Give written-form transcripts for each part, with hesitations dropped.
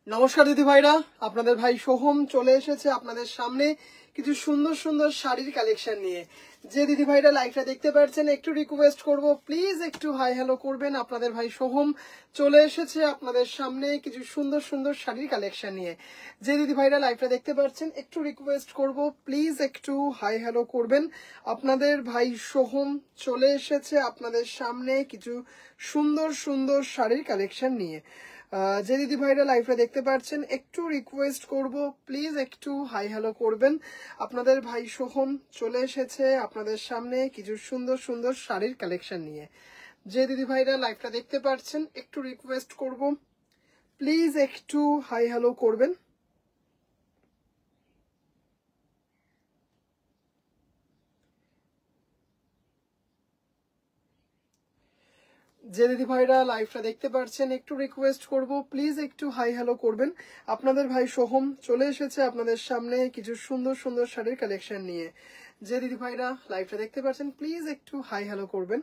নমস্কার দিদি ভাইরা, আপনাদের ভাই সোহম চলে এসেছে আপনাদের সামনে কিছু সুন্দর সুন্দর শাড়ির কালেকশন নিয়ে। যে দিদি ভাইরা লাইভটা দেখতে পাচ্ছেন একটু রিকোয়েস্ট করব, প্লিজ একটু হাই হ্যালো করবেন। আপনাদের ভাই সোহম চলে এসেছে আপনাদের সামনে কিছু সুন্দর সুন্দর শাড়ির কালেকশন নিয়ে। যে দিদি ভাইরা লাইভটা দেখতে পাচ্ছেন একটু রিকোয়েস্ট করব, প্লিজ একটু হাই হ্যালো করবেন। আপনাদের ভাই সোহম চলে এসেছে আপনাদের সামনে কিছু সুন্দর সুন্দর শাড়ির কালেকশন নিয়ে। যে দিদি ভাইরা লাইভটা দেখতে পাচ্ছেন একটু রিকোয়েস্ট করব, প্লিজ একটু হাই হ্যালো করবেন। আপনাদের ভাই সোহম চলে এসেছে আপনাদের সামনে কিছু সুন্দর সুন্দর শাড়ির কালেকশন নিয়ে। যে দিদি ভাইরা লাইভটা দেখতে পাচ্ছেন একটু রিকোয়েস্ট করব, প্লিজ একটু হাই হ্যালো করবেন। যে দিদি ভাইরা লাইভটা দেখতে পাচ্ছেন একটু রিকোয়েস্ট করব, প্লিজ একটু হাই হ্যালো করবেন। আপনাদের ভাই সোহম চলে এসেছে আপনাদের সামনে কিছু সুন্দর সুন্দর শাড়ির কালেকশন নিয়ে। যে দিদি ভাইরা লাইভটা দেখতে পাচ্ছেন প্লিজ একটু হাই হ্যালো করবেন।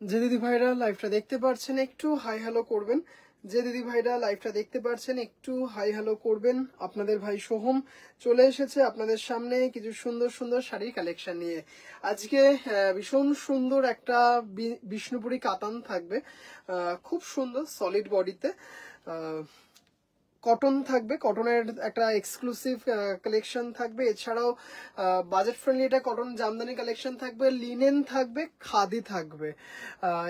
যে দিদি ভাইরা লাইভটা দেখতে পাচ্ছেন একটু হাই হ্যালো করবেন। যে দিদি ভাইরা লাইভটা দেখতে পাচ্ছেন একটু হাই হ্যালো করবেন। আপনাদের ভাই সোহম চলে এসেছে আপনাদের সামনে কিছু সুন্দর সুন্দর শাড়ির কালেকশন নিয়ে। আজকে ভীষণ সুন্দর একটা বিষ্ণুপুরি কাতান থাকবে, খুব সুন্দর সলিড বডিতে কটন থাকবে, কটনের একটা এক্সক্লুসিভ কালেকশন থাকবে। এছাড়াও বাজেট ফ্রেন্ডলি এটা কটন জামদানি কালেকশন থাকবে, লিনেন থাকবে, খাদি থাকবে।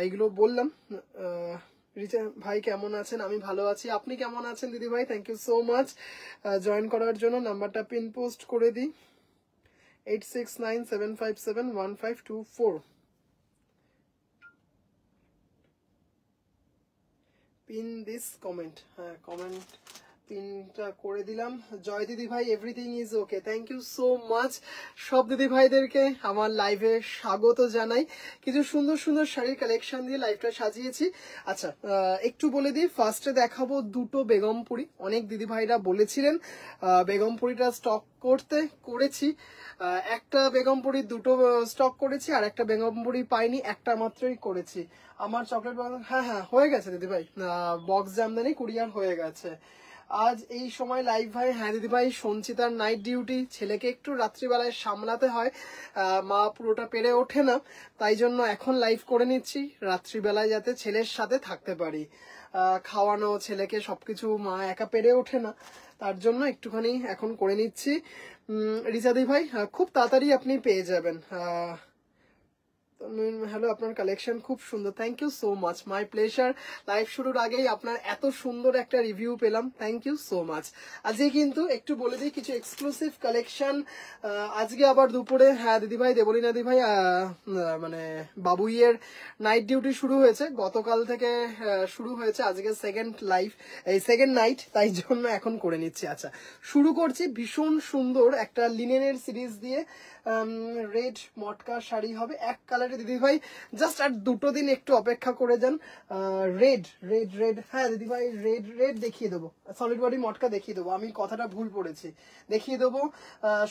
এগুলো বললাম। রিচা ভাই কেমন আছেন? আমি ভালো আছি, আপনি কেমন আছেন দিদি ভাই? Thank you so much join করার জন্য। নাম্বারটা পিন পোস্ট করে দিই, 8697571524। পিন দিস কমেন্ট, হ্যাঁ কমেন্ট পিনটা করে দিলাম। জয় দিদি ভাই, everything is okay, thank you so much. সব দিদি ভাইদেরকে আমার লাইভে স্বাগত জানাই। কিছু সুন্দর সুন্দর শাড়ির কালেকশন দিয়ে লাইভটা সাজিয়েছি। আচ্ছা, একটু বলে দিই, ফার্স্টে দেখাবো দুটো বেগমপুরি। অনেক দিদি ভাইরা বলেছিলেন বেগমপুরিটা স্টক করেছি। একটা বেগমপুরি দুটো স্টক করেছি, আর একটা বেগমপুরি পাইনি, একটা মাত্রই করেছি। আমার চকলেট হ্যাঁ হ্যাঁ হয়ে গেছে দিদি ভাই, বক্স জামদানি কুরিয়ার হয়ে গেছে। আজ এই সময় লাইভ ভাই, হ্যাঁ দিদি ভাই, সঞ্চিতার নাইট ডিউটি, ছেলেকে একটু রাত্রিবেলায় সামলাতে হয়, মা পুরোটা পেরে ওঠে না, তাই জন্য এখন লাইভ করে নিচ্ছি রাত্রিবেলায় যাতে ছেলের সাথে থাকতে পারি। খাওয়ানো ছেলেকে সবকিছু মা একা পেরে ওঠে না, তার জন্য একটুখানি এখন করে নিচ্ছি। রিচা দি ভাই খুব তাড়াতাড়ি আপনি পেয়ে যাবেন। হ্যালো, আপনার কালেকশন খুব সুন্দর, thank you so much, my pleasure. Live শুরুর আগেই আপনার এত সুন্দর একটা রিভিউ পেলাম, থ্যাংক ইউ সো মাচ। আজকে কিন্তু একটু বলে দিই কিছু এক্সক্লুসিভ কালেকশন। আজকে আবার দুপুরে, হ্যাঁ দিদিভাই, দেবলীনা দিদিভাই, মানে বাবুইয়ের নাইট ডিউটি শুরু হয়েছে, গতকাল থেকে শুরু হয়েছে, আজকে সেকেন্ড লাইভ, এই সেকেন্ড নাইট, তাই জন্য এখন করে নিচ্ছি। আচ্ছা, শুরু করছি ভীষণ সুন্দর একটা লিনেনের সিরিজ দিয়ে। রেড মটকা শাড়ি হবে এক কালারে দিদি ভাই, জাস্ট আর দুটো দিন একটু অপেক্ষা করে যান। রেড রেড রেড, হ্যাঁ দিদি ভাই, রেড রেড দেখিয়ে দেবো, সলিড বডি মটকা দেখিয়ে দেবো, আমি কথাটা ভুল পড়েছি, দেখিয়ে দেবো।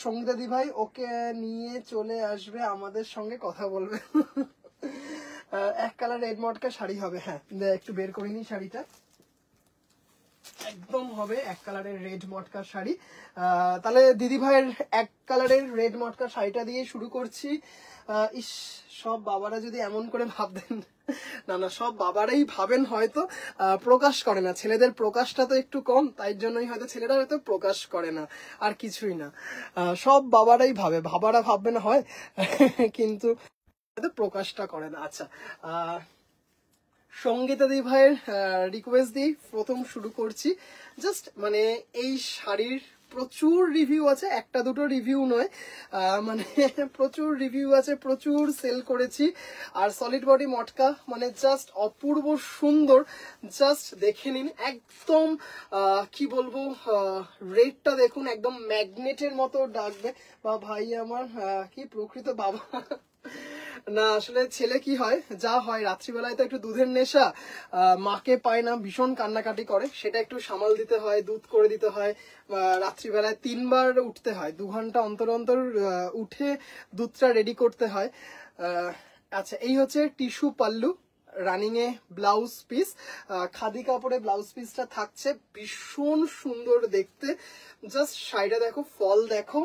সঙ্গীতা দি ভাই ওকে নিয়ে চলে আসবে, আমাদের সঙ্গে কথা বলবে। এক কালার রেড মটকা শাড়ি হবে, হ্যাঁ একটু বের করে নিই শাড়িটা, একদম হবে এক কালারের রেড মটকা শাড়ি। তাহলে দিদি ভাইয়ের এক কালারের রেড মটকা শাড়িটা দিয়ে শুরু করছি। ইস, সব বাবারা যদি এমন করে ভাবতেন, না না, সব বাবারাই ভাবেন হয়তো, প্রকাশ করে না, ছেলেদের প্রকাশটা তো একটু কম, তাই জন্যই হয়তো ছেলেরা হয়তো প্রকাশ করে না, আর কিছুই না। সব বাবারাই ভাবে, বাবারা ভাববে না হয়, কিন্তু হয়তো প্রকাশটা করে না। আচ্ছা, সঙ্গীতা দি ভাইয়ের রিকোয়েস্ট দিয়ে প্রথম শুরু করছি। জাস্ট মানে এই শাড়ির প্রচুর রিভিউ আছে, একটা দুটো রিভিউ নয়, মানে প্রচুর রিভিউ আছে, প্রচুর সেল করেছি। আর সলিড বডি মটকা মানে জাস্ট অপূর্ব সুন্দর, জাস্ট দেখে নিন। একদম কি বলবো, রেটটা দেখুন, একদম ম্যাগনেটের মতো ডাকবে। বা ভাই আমার কি প্রকৃত বাবা না, আসলে ছেলে কি হয়, যা হয় রাত্রিবেলায় তো একটু দুধের নেশা, মাকে পায় না, ভীষণ কান্নাকাটি করে, সেটা একটু সামাল দিতে হয়, দুধ করে দিতে হয়। রাত্রিবেলায় 3 বার উঠতে হয়, 2 ঘন্টা অন্তর অন্তর উঠে দুধটা রেডি করতে হয়। আচ্ছা, এই হচ্ছে tissue pallu, running a blouse piece, khadi কাপড়ে ব্লাউজ পিসটা থাকছে, ভীষণ সুন্দর দেখতে। জাস্ট শাড়িটা দেখো, ফল দেখো।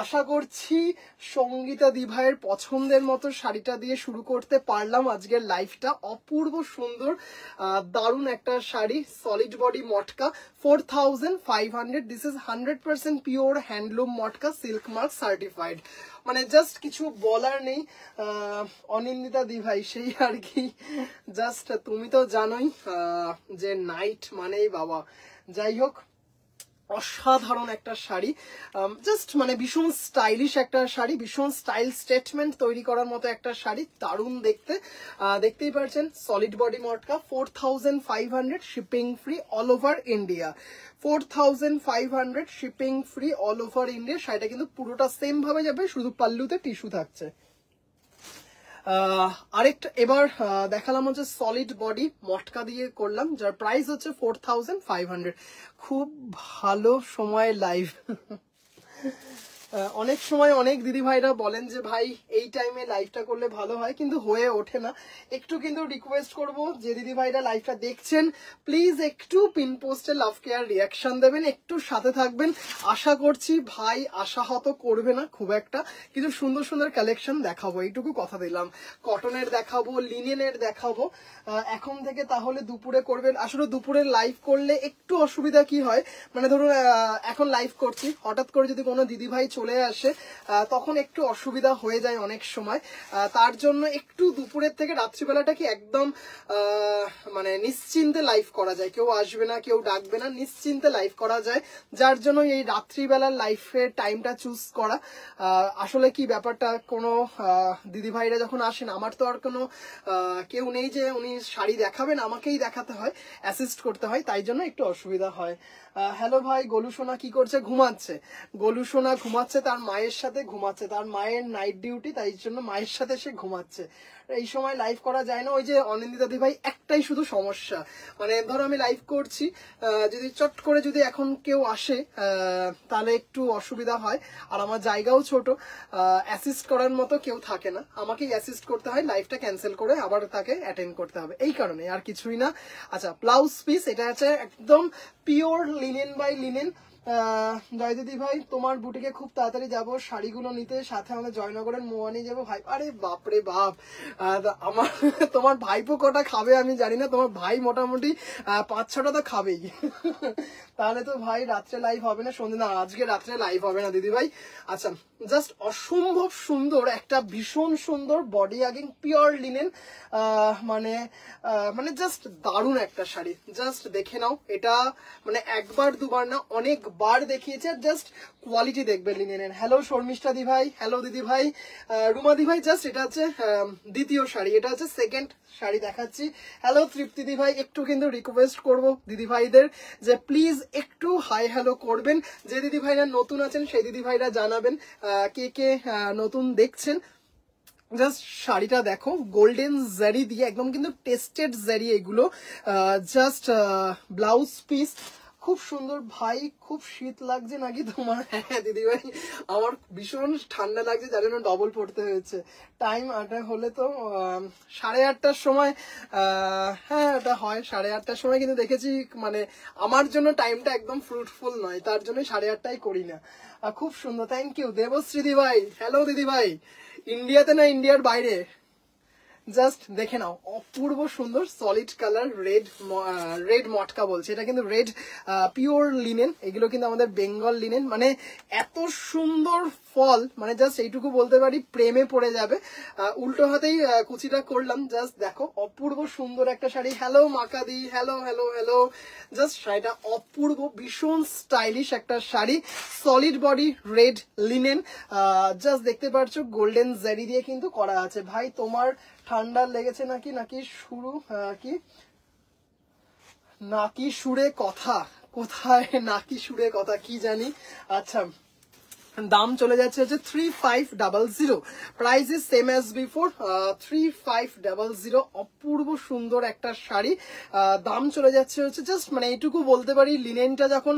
আশা করছি সঙ্গীতা দিভাইয়ের পছন্দের মতো শাড়িটা দিয়ে শুরু করতে পারলাম আজকের লাইফটা। অপূর্ব সুন্দর, দারুণ একটা শাড়ি, solid body matka, 4500। This is 100% pure handloom matka, silk mark certified. মানে জাস্ট কিছু বলার নেই। অনিন্দিতা দিভাই সেই আর কি, জাস্ট তুমি তো জানোই যে নাইট মানেই বাবা। যাই হোক, অসাধারণ একটা শাড়ি, জাস্ট মানে ভীষণ স্টাইলিশ একটা শাড়ি, ভীষণ স্টাইল স্টেটমেন্ট তৈরি করার মতো একটা শাড়ি, দারুণ দেখতে। দেখতেই পাচ্ছেন solid body matka, 4500, shipping free all over India. 4500 shipping free all over India. শাড়িটা কিন্তু পুরোটা সেম ভাবে যাবে, শুধু পাল্লুতে টিস্যু থাকছে। আরেকটা এবার দেখালাম হচ্ছে সলিড বডি মটকা দিয়ে করলাম, যার প্রাইস হচ্ছে 4500। খুব ভালো সময় লাইভ। অনেক সময় অনেক দিদি ভাইরা বলেন যে ভাই এই টাইমে লাইভটা করলে ভালো হয়, কিন্তু হয়ে ওঠে না। একটু কিন্তু রিকোয়েস্ট করব, যে দিদি ভাইরা লাইভটা দেখছেন প্লিজ একটু পিন পোস্টে লাভ কেয়ার রিয়াকশন দেবেন, একটু সাথে থাকবেন। আশা করছি ভাই আশাহত করবে না খুব একটা, কিন্তু সুন্দর সুন্দর কালেকশন দেখাবো, এইটুকু কথা দিলাম। কটনের দেখাবো, লিনেনের দেখাবো। এখন থেকে তাহলে দুপুরে করবেন। আসলে দুপুরে লাইভ করলে একটু অসুবিধা কি হয়, মানে ধরুন এখন লাইভ করছি, হঠাৎ করে যদি কোনো দিদি ভাই চলে আসে তখন একটু অসুবিধা হয়ে যায় অনেক সময়। তার জন্য একটু দুপুরের থেকে রাত্রিবেলাটা কি একদম মানে নিশ্চিন্তে লাইভ করা যায়, কেউ আসবে না, কেউ ডাকবে না, নিশ্চিন্তে লাইভ করা যায়। যার জন্য এই রাত্রিবেলার লাইফের টাইমটা চুজ করা। আসলে কি ব্যাপারটা, কোনো দিদি ভাইরা যখন আসেন, আমার তো আর কোনো কেউ নেই যে উনি শাড়ি দেখাবেন, আমাকেই দেখাতে হয়, অ্যাসিস্ট করতে হয়, তাই জন্য একটু অসুবিধা হয়। হ্যালো ভাই, গোলু সোনা কি করছে? ঘুমাচ্ছে। গোলু সোনা ঘুমাচ্ছে, তার মায়ের সাথে ঘুমাচ্ছে, তার মায়ের নাইট ডিউটি, তাই জন্য মায়ের সাথে সে ঘুমাচ্ছে। এই সময় লাইভ করা যায় না। ওই যে অনিন্দিতা দি ভাই, একটাই শুধু সমস্যা, মানে ধরো আমি লাইভ করছি, যদি চট করে যদি এখন কেউ আসে তাহলে একটু অসুবিধা হয়। আর আমার জায়গাও ছোট, অ্যাসিস্ট করার মতো কেউ থাকে না, আমাকেই অ্যাসিস্ট করতে হয়, লাইভটা ক্যান্সেল করে আবার তাকে অ্যাটেন্ড করতে হবে, এই কারণে, আর কিছুই না। আচ্ছা, ব্লাউজ পিস, এটা হচ্ছে একদম পিওর লিনেন বাই লিনেন। জয়দিদি ভাই, তোমার বুটিকে খুব তাড়াতাড়ি যাবো শাড়িগুলো নিতে, সাথে আমাদের জয়নগরের মোয়ানি যাবো ভাই। আরে বাপরে বাপ, আমার তোমার ভাইপো কটা খাবে আমি জানি না, তোমার ভাই মোটামুটি 5-6টা তো খাবেই। তাহলে তো ভাই রাত্রে লাইভ হবে না, সন্ধ্যে না, আজকে রাত্রে লাইভ হবে না দিদি ভাই। আচ্ছা, জাস্ট অসম্ভব সুন্দর একটা ভীষণ সুন্দর বডি আগিং পিওর লিনেন, মানে মানে জাস্ট দারুণ একটা শাড়ি, জাস্ট দেখে নাও। এটা মানে একবার দুবার না, অনেকবার দেখিয়েছে, আর জাস্ট কোয়ালিটি দেখবে লিনেনের। হ্যালো শর্মিষ্ঠা দি ভাই, হ্যালো দিদি ভাই, রুমা দি ভাই, জাস্ট এটা হচ্ছে দ্বিতীয় শাড়ি, এটা হচ্ছে সেকেন্ড শাড়ি দেখাচ্ছি। হ্যালো তৃপ্তি দি ভাই, একটু কিন্তু রিকোয়েস্ট করব দিদি ভাইদের যে প্লিজ একটু হাই হ্যালো করবেন। যে দিদি ভাইরা নতুন আছেন সেই দিদি ভাইরা জানাবেন কে কে নতুন দেখছেন। জাস্ট শাড়িটা দেখো, গোল্ডেন জারি দিয়ে একদম কিন্তু টেস্টেড জারি এগুলো। জাস্ট ব্লাউজ পিস খুব সুন্দর। ভাই খুব শীত লাগছে নাকি তোমার? হ্যাঁ দিদি ভাই, আমার ভীষণ ঠান্ডা লাগছে, যার জন্য ডবল পড়তে হয়েছে। টাইম 8টা হলে তো 8:30টার সময়, হ্যাঁ এটা হয় 8:30টার সময়, কিন্তু দেখেছি মানে আমার জন্য টাইমটা একদম ফ্রুটফুল নয়, তার জন্য 8:30টায় করি না। খুব সুন্দর, থ্যাংক ইউ দেবশ্রী দি ভাই। হ্যালো দিদি ভাই, ইন্ডিয়াতে না ইন্ডিয়ার বাইরে? জাস্ট দেখে নাও, অপূর্ব সুন্দর সলিড কালার রেড মটকা বলছে, এটা কিন্তু রেড পিওর লিনেন, এগুলো কিন্তু আমাদের বেঙ্গল লিনেন। মানে এত সুন্দর ফল, মানে জাস্ট এইটুকু বলতে পারি প্রেমে পড়ে যাবে। উল্টো হাতেই কুচিটা করলাম, জাস্ট দেখো অপূর্ব সুন্দর একটা শাড়ি। হ্যালো মাকাদি, হ্যালো হ্যালো হ্যালো। জাস্ট শাড়িটা অপূর্ব, ভীষণ স্টাইলিশ একটা শাড়ি, solid body, red linen. Just দেখতে পাচ্ছ গোল্ডেন জারি দিয়ে কিন্তু করা আছে। ভাই তোমার ঠান্ডা লেগেছে নাকি, নাকি সুরে কথা, কোথায় নাকি সুরে কথা কি জানি। আচ্ছা, দাম চলে যাচ্ছে হচ্ছে 3500, price is same as before 3500। অপূর্ব সুন্দর একটা শাড়ি, দাম চলে যাচ্ছে হচ্ছে জাস্ট মানে এইটুকু বলতে পারি লিনেনটা যখন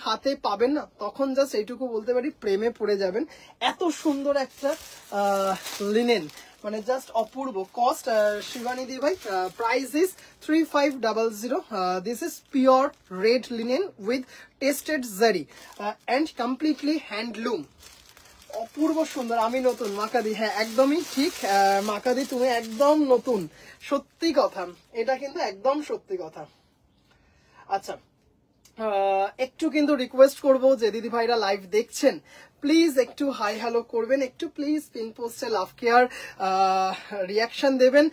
হাতে পাবেন না তখন জাস্ট এইটুকু বলতে পারি প্রেমে পড়ে যাবেন। এত সুন্দর একটা লিনেন, মানে জাস্ট অপূর্ব। কস্ট শিবানী দি ভাই, price is 3500। This is pure red linen with tested zari and completely handloom. অপূর্ব সুন্দর। আমি নতুন মাকাদি, হ্যাঁ একদমই ঠিক মাকাদি, তুমি একদম নতুন, সত্যি কথা, এটা কিন্তু একদম সত্যি কথা। আচ্ছা, একটু কিন্তু রিকোয়েস্ট করবো যে দিদি ভাইরা লাইভ দেখছেন প্লিজ একটু হাই হ্যালো করবেন, একটু প্লিজ পিন পোস্টে লাভ কেয়ার রিয়াকশন দেবেন,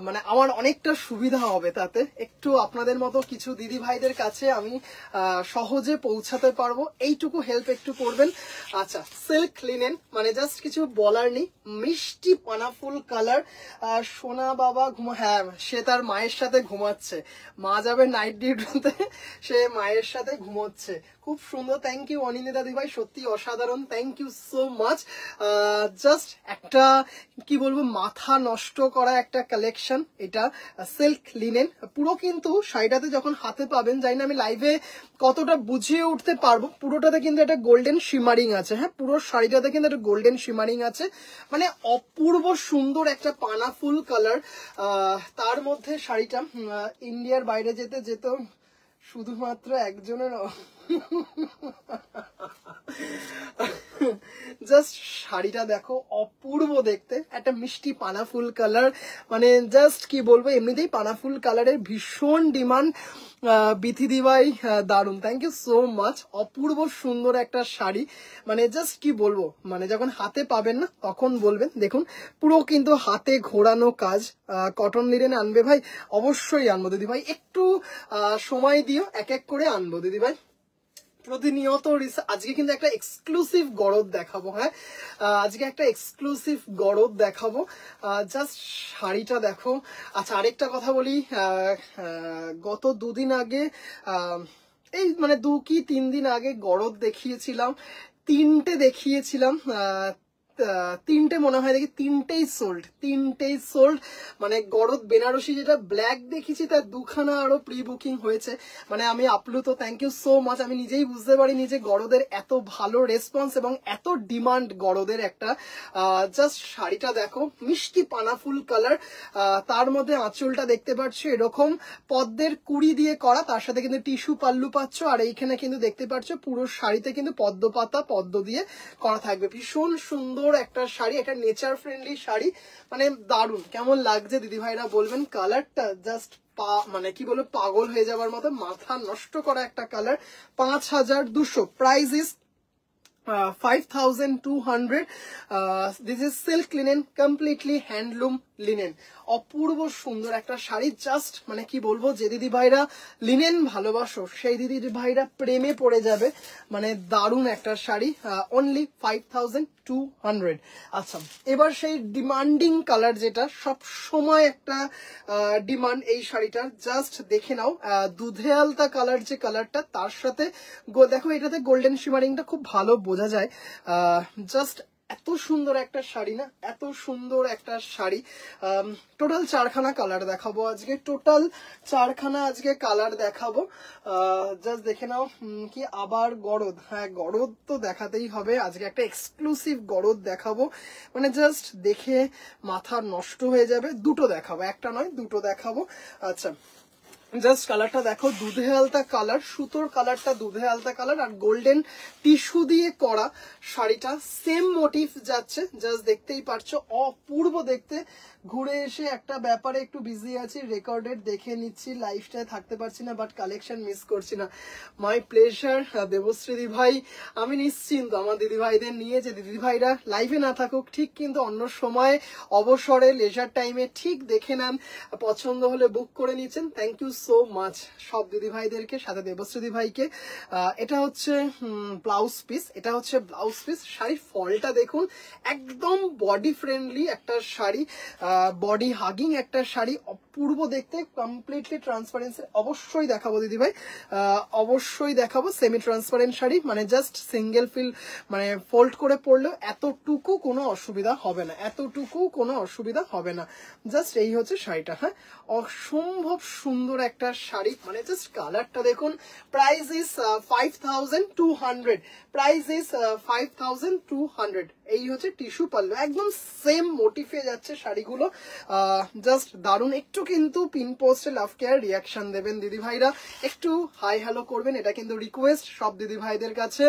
মানে আমার অনেকটা সুবিধা হবে তাতে। একটু আপনাদের মতো কিছু দিদি ভাইদের কাছে আমি সহজে পৌঁছাতে পারবো, এইটুকু হেল্প একটু করবেন। আচ্ছা, সিল্ক লিনেন, মানে জাস্ট কিছু বলার নেই, মিষ্টি পানাফুল কালার। সোনা বাবা হ্যাঁ সে তার মায়ের সাথে ঘুমাচ্ছে, মা যাবে নাইট ডিউটিতে, সে মায়ের সাথে ঘুমোচ্ছে। খুব সুন্দর, থ্যাংক ইউ অনিন্দিতা দি ভাই, সত্যি অসাধারণ, thank you so much. Just একটা কি বলবো, মাথা নষ্ট করা একটা কালেকশন এটা, সিল্ক লিনেন পুরো। কিন্তু শাড়িটাতে যখন হাতে পাবেন, জানি না আমি লাইভে কতটা বুঝিয়ে উঠতে পারবো, পুরোটাতে কিন্তু একটা গোল্ডেন শিমারিং আছে। হ্যাঁ, পুরো শাড়িটাতে কিন্তু একটা গোল্ডেন শিমারিং আছে, মানে অপূর্ব সুন্দর একটা পানা ফুল কালার। তার মধ্যে শাড়িটা ইন্ডিয়ার বাইরে যেত শুধুমাত্র একজনের জাস্ট শাড়িটা দেখো অপূর্ব দেখতে, একটা মিষ্টি পানা ফুল কালার, মানে জাস্ট কি বলবো, এমনিতেই পানা ফুল কালারের ভীষণ ডিমান্ড। বিথি দিভাই দারুন, থ্যাংক ইউ সো মাচ। অপূর্ব সুন্দর একটা শাড়ি, মানে জাস্ট কি বলবো, মানে যখন হাতে পাবেন না তখন বলবেন। দেখুন পুরো কিন্তু হাতে ঘোরানো কাজ। কটন লিনেন আনবে ভাই? অবশ্যই আনবো দিদি ভাই, একটু সময় দিও, এক এক করে আনবো দিদি ভাই প্রতিনিয়ত। আজকে কিন্তু একটা এক্সক্লুসিভ গরদ দেখাবো। হ্যাঁ, আজকে একটা এক্সক্লুসিভ গরদ দেখাবো, জাস্ট শাড়িটা দেখো। আচ্ছা, আরেকটা কথা বলি, গত দুদিন আগে এই মানে 2 কি 3 দিন আগে গরদ দেখিয়েছিলাম, 3টে দেখিয়েছিলাম, 3টে মনে হয় দেখি, 3টেই সোল্ড। মানে গরদ বেনারসি যেটা ব্ল্যাক দেখেছি তার 2খানা আরো প্রি বুকিং হয়েছে। মানে আমি আপ্লুত, থ্যাংক ইউ সো মাচ। আমি নিজেই বুঝতে পারিনি যে গরদের এত ভালো রেসপন্স এবং এত ডিমান্ড গরদের একটা। জাস্ট শাড়িটা দেখো, মিষ্টি পানাফুল কালার, তার মধ্যে আঁচলটা দেখতে পাচ্ছ এরকম পদ্মের কুড়ি দিয়ে করা, তার সাথে কিন্তু টিস্যু পাল্লু পাচ্ছ, আর এইখানে কিন্তু দেখতে পাচ্ছ পুরো শাড়িতে কিন্তু পদ্ম পাতা পদ্ম দিয়ে করা থাকবে। ভীষণ সুন্দর একটা শাড়ি, একটা নেচার ফ্রেন্ডলি শাড়ি, মানে দারুণ। কেমন লাগছে দিদি ভাইরা বলবেন, কালারটা জাস্ট মানে কি বলবো, পাগল হয়ে যাবার মতো, মাথা নষ্ট করা একটা colour. 5200, price is 5200। This is silk linen, completely handloom linen. অপূর্ব সুন্দর একটা শাড়ি, জাস্ট মানে কি বলবো, যে দিদি ভাইরা লিনেন ভালোবাসো সেই দিদি ভাইরা প্রেমে পড়ে যাবে, মানে দারুণ একটা শাড়ি। অনলি 5200। আচ্ছা, এবার সেই ডিমান্ডিং কালার, যেটা সব সময় একটা ডিমান্ড এই শাড়িটার, জাস্ট দেখে নাও। দুধে আলতা কালার যে কালারটা, তার সাথে দেখো এটাতে গোল্ডেন শিমারিংটা খুব ভালো বোঝা যায়। জাস্ট এত সুন্দর একটা শাড়ি না, এত সুন্দর একটা শাড়ি। টোটাল 4খানা কালার দেখাবো আজকে, টোটাল 4খানা আজকে কালার দেখাবো। জাস্ট দেখে নাও। কি আবার গরদ? হ্যাঁ, গরদ তো দেখাতেই হবে, আজকে একটা এক্সক্লুসিভ গরদ দেখাবো, মানে জাস্ট দেখে মাথা নষ্ট হয়ে যাবে। দুটো দেখাবো, একটা নয় দুটো দেখাবো। আচ্ছা, জাস্ট কালারটা দেখো, দুধে আলতা কালার, সুতোর কালারটা দুধে আলতা কালার, আর গোল্ডেন টিস্যু দিয়ে করা শাড়িটা সেম মোটিভ যাচ্ছে, জাস্ট দেখতেই পারছো অপূর্ব দেখতে। ঘুরে এসে একটা ব্যাপারে একটু বিজি আছি, রেকর্ডেড দেখে নিচ্ছি, লাইফটায় থাকতে পারছি না, বাট কালেকশন মিস করছি না। মাই প্লেজার দেবশ্রী দি ভাই, আমি নিশ্চিন্ত আমার দিদি ভাইদের নিয়ে, যে দিদি ভাইরা লাইভে না থাকুক ঠিক কিন্তু অন্য সময় অবসরে লেজার টাইমে ঠিক দেখে নেন, পছন্দ হলে বুক করে নিচ্ছেন। থ্যাংক ইউ সো মাচ সব দিদি ভাইদেরকে, সাথে দেবশ্রী দি ভাইকে। এটা হচ্ছে ব্লাউজ পিস, এটা হচ্ছে ব্লাউজ পিস। শাড়ির ফলটা দেখুন, একদম বডি ফ্রেন্ডলি একটা শাড়ি, বডি হাগিং একটা শাড়ি, অপূর্ব দেখতে, কমপ্লিটলি ট্রান্সপারেন্সি। অবশ্যই দেখাবো দিদি ভাই, অবশ্যই দেখাবো। সেমি ট্রান্সপারেন্ট শাড়ি, মানে জাস্ট সিঙ্গেল ফিল, মানে ফোল্ড করে পরলেও এতটুকু কোনো অসুবিধা হবে না, এতটুকু কোনো অসুবিধা হবে না। জাস্ট এই হচ্ছে শাড়িটা। হ্যাঁ, অসম্ভব সুন্দর একটা শাড়ি, মানে জাস্ট কালারটা দেখুন। Price is 5200, price is 5200। এই হচ্ছে টিস্যু পাল্লু, একদম সেম মোটিফে যাচ্ছে শাড়িগুলো, জাস্ট দারুণ। একটু কিন্তু পিন পোস্টে লাভ কেয়ার রিয়াকশন দেবেন দিদি ভাইরা, একটু হাই হ্যালো করবেন, এটা কিন্তু রিকোয়েস্ট সব দিদি ভাইদের কাছে।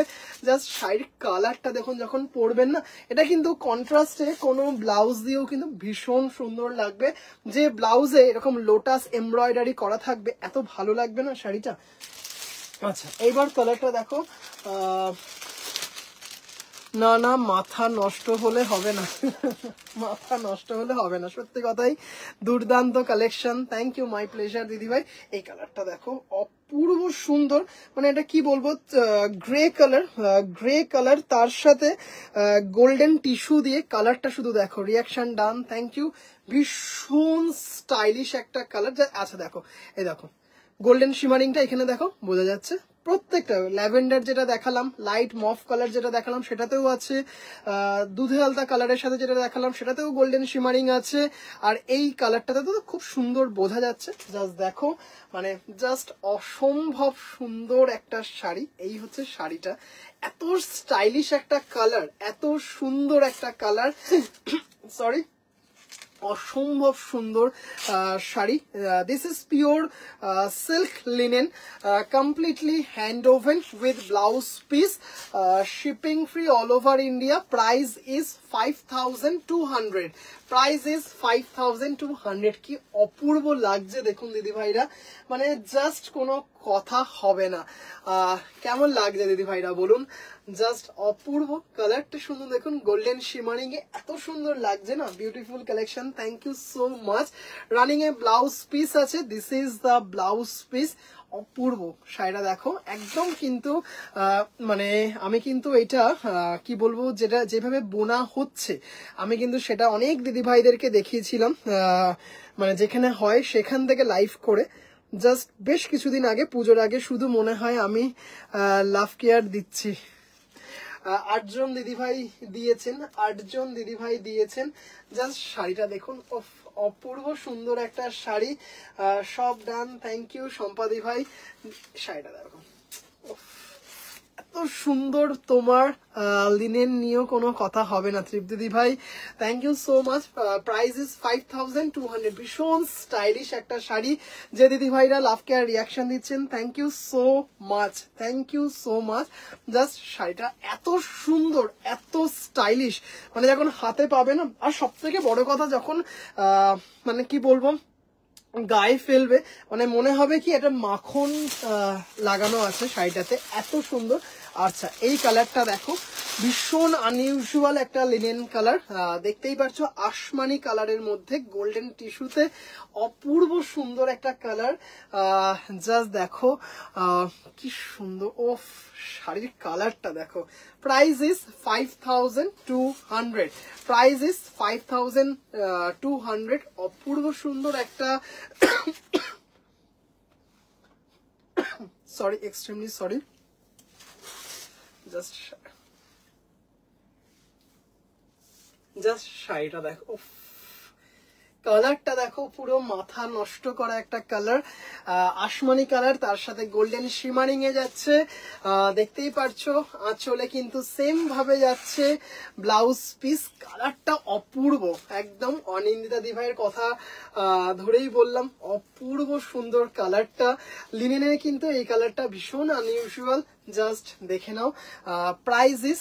জাস্ট শাড়ির কালারটা দেখুন, যখন পরবেন না, এটা কিন্তু কন্ট্রাস্টে কোনো ব্লাউজ দিয়েও কিন্তু ভীষণ সুন্দর লাগবে। যে ব্লাউজে এরকম লোটাস এমব্রয়ডারি করা থাকবে, এত ভালো লাগবে না শাড়িটা। আচ্ছা, এইবার কালারটা দেখো। না না, মাথা নষ্ট হলে হবে না, মাথা নষ্ট হলে হবে না, সত্যি কথাই দুর্দান্ত collection. Thank you, my pleasure দিদি ভাই। এই কালারটা দেখো, অপূর্ব সুন্দর, মানে এটা কি বলবো, গ্রে কালার, গ্রে কালার, তার সাথে গোল্ডেন টিস্যু দিয়ে কালারটা শুধু দেখো, রিয়াকশন ডান, থ্যাংক ইউ। ভীষণ স্টাইলিশ একটা কালার। আচ্ছা দেখো, এই দেখো গোল্ডেন শিমারিংটা এখানে দেখো, বোঝা যাচ্ছে। প্রত্যেকটা ল্যাভেন্ডার যেটা দেখালাম, লাইট মফ কালার যেটা দেখালাম সেটাতেও আছে, দুধে আলতা কালারের সাথে যেটা দেখালাম সেটাতেও গোল্ডেন শিমারিং আছে, আর এই কালারটাতে তো খুব সুন্দর বোঝা যাচ্ছে। জাস্ট দেখো, মানে জাস্ট অসম্ভব সুন্দর একটা শাড়ি। এই হচ্ছে শাড়িটা, এত স্টাইলিশ একটা কালার, এত সুন্দর একটা কালার, সরি, অসম্ভব সুন্দর sari. This is pure silk linen, completely hand woven with blouse piece, shipping free all over India. Price is 5200, price is 5200। কি অপূর্ব লাগছে দেখুন দিদি ভাইরা, মানে জাস্ট কোনো কথা হবে না। কেমন লাগছে দিদি ভাইরা বলুন, জাস্ট অপূর্ব। কালারটা সুন্দর দেখুন, গোল্ডেন শিমারিং এ এত সুন্দর লাগছে না, beautiful collection. Thank you so much. Running a blouse piece আছে, this is the blouse piece. অপূর্ব শাড়িটা দেখো, একদম কিন্তু মানে আমি কিন্তু এটা কি বলবো, যেটা যেভাবে বোনা হচ্ছে আমি কিন্তু সেটা অনেক দিদি ভাইদেরকে দেখিয়েছিলাম, মানে যেখানে হয় সেখান থেকে লাইভ করে। জাস্ট বেশ কিছুদিন আগে, পুজোর আগে, শুধু মনে হয় আমি লাভ কেয়ার দিচ্ছি। 8 জন দিদিভাই দিয়েছেন, 8 জন দিদিভাই দিয়েছেন। জাস্ট শাড়িটা দেখুন, অপূর্ব সুন্দর একটা শাড়ি, সব ডান, থ্যাংক ইউ সম্পাদি ভাই। শাড়িটা দেখো, এত সুন্দর, তোমার লিনেন নিয়েও কোনো কথা হবে না তৃপ্তি ভাই, thank you so much. Price is 5200। ভীষণ স্টাইলিশ একটা শাড়ি, যে দিদি ভাইরা লাভ কেয়ার রিয়াকশন দিচ্ছেন, thank you so much, thank you so much. Just শাড়িটা এত সুন্দর, এত স্টাইলিশ, মানে যখন হাতে পাবে না, আর সব থেকে বড় কথা যখন মানে কি বলবো, গায়ে ফেলবে, মানে মনে হবে কি এটা মাখন লাগানো আছে শাড়িটাতে, এত সুন্দর। আচ্ছা, এই কালারটা দেখো, ভীষণ আনইউজুয়াল একটা লিনেন কালার, দেখতেই পাচ্ছ, আসমানি কালারের মধ্যে গোল্ডেন টিস্যুতে, অপূর্ব সুন্দর একটা কালার। জাস্ট দেখো কি সুন্দর, ওফ, শাড়ির কালারটা দেখো। Price is 5200, price is 5200। অপূর্ব সুন্দর একটা সরি, এক্সট্রিমলি সরি, জাস্ট শাড়িটা দেখো, কালারটা দেখো পুরো মাথা নষ্ট করা একটা কালার, আসমানি কালার, তার সাথে গোল্ডেন শিমারিং এ যাচ্ছে, দেখতেই পারছো। আঁচলে কিন্তু সেম ভাবে যাচ্ছে, ব্লাউজ পিস। কালারটা অপূর্ব, একদম অনিন্দিতা দিভাইয়ের কথা ধরেই বললাম, অপূর্ব সুন্দর কালারটা। লিনেনের কিন্তু এই কালারটা ভীষণ আনইউজুয়াল, জাস্ট দেখে নাও। Price is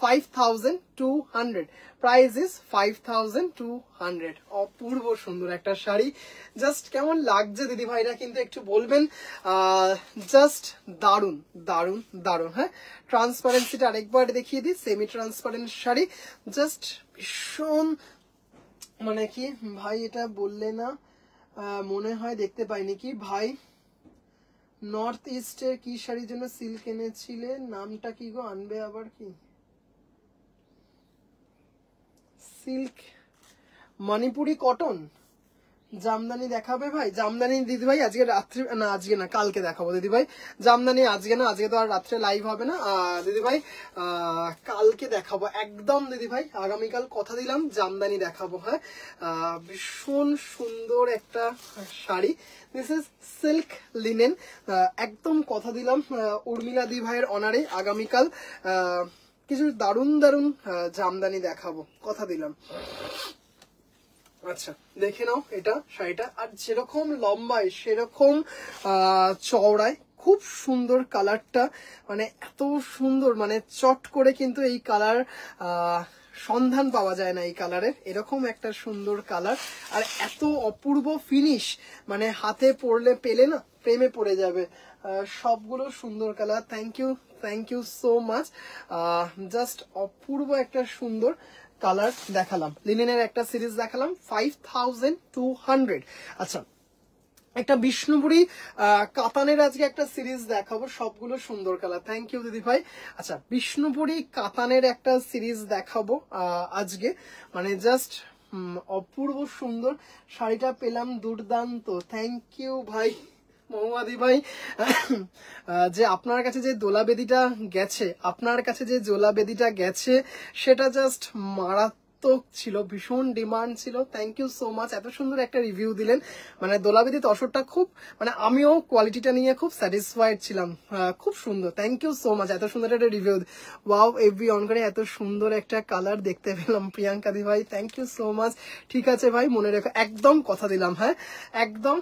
5200, price is 5200। অপূর্ব সুন্দর একটা শাড়ি, জাস্ট কেমন লাগছে দিদি ভাইরা কিন্তু একটু বলবেন। জাস্ট দারুন দারুন দারুন। হ্যাঁ, ট্রান্সপারেন্সিটা আরেকবার দেখিয়ে দিই, সেমি ট্রান্সপারেন্ট শাড়ি, জাস্ট ভীষণ মানে কি ভাই এটা বললে না, মনে হয় দেখতে পাইনি কি ভাই। নর্থ ইস্টের কি শাড়ির জন্য সিল্ক এনেছিলে, নামটা কি গো, আনবে আবার কি? সিল্ক মণিপুরি কটন জামদানি দেখাবে ভাই? জামদানি দিদি ভাই আজকে রাত্রি না, আজকে না কালকে দেখাবো দিদি ভাই। জামদানি আজকে না, আজকে তো আর রাত্রে লাইভ হবে না দিদি ভাই, কালকে দেখাবো একদম দিদি ভাই। আগামীকাল কথা দিলাম জামদানি দেখাবো। হ্যাঁ, ভীষণ সুন্দর একটা sari, this is silk linen, একদম কথা দিলাম উর্মিলা দি ভাইয়ের অনারে আগামীকাল কিছু দারুণ দারুণ জামদানি দেখাবো, কথা দিলাম। আচ্ছা দেখে নাও এটা শাড়িটা, আর যেরকম লম্বায় সেরকম চওড়ায়, খুব সুন্দর কালারটা, মানে এত সুন্দর, মানে চট করে কিন্তু এই কালার সন্ধান পাওয়া যায় না এই কালারের, এরকম একটা সুন্দর কালার, আর এত অপূর্ব ফিনিশ, মানে হাতে পরলে পেলে না প্রেমে পড়ে যাবে। সবগুলো সুন্দর colour, thank you so much. Just অপূর্ব একটা সুন্দর কালার দেখালাম, লিনেনের একটা সিরিজ দেখালাম 5200। আচ্ছা, একটা বিষ্ণুপুরি কাতানের আজকে একটা সিরিজ দেখাবো, সবগুলো সুন্দর কালার, থ্যাংক ইউ দিদি ভাই। আচ্ছা, বিষ্ণুপুরি কাতানের একটা সিরিজ দেখাবো আজকে, মানে জাস্ট অপূর্ব সুন্দর। শাড়িটা পেলাম দুর্দান্ত, থ্যাংক ইউ ভাই মহুয়াদি ভাই। যে আপনার কাছে যে দোলা বেদিটা গেছে, আপনার কাছে যে জোলা বেদিটা গেছে সেটা জাস্ট মারাত্মক ছিল, ভীষণ ডিমান্ড ছিল, থ্যাংক ইউ সো মাচ। এত সুন্দর একটা রিভিউ দিলেন, মানে দোলাবেদি তসরটা খুব, মানে আমিও কোয়ালিটিটা নিয়ে খুব স্যাটিসফাইড ছিলাম, খুব সুন্দর, থ্যাংক ইউ সো মাচ। এত সুন্দর একটা রিভিউ, ওয়াও এভরি অন করে এত সুন্দর একটা কালার দেখতে পেলাম প্রিয়াঙ্কা দি ভাই, থ্যাংক ইউ সো মাচ। ঠিক আছে ভাই, মনে রেখো, একদম কথা দিলাম। হ্যাঁ, একদম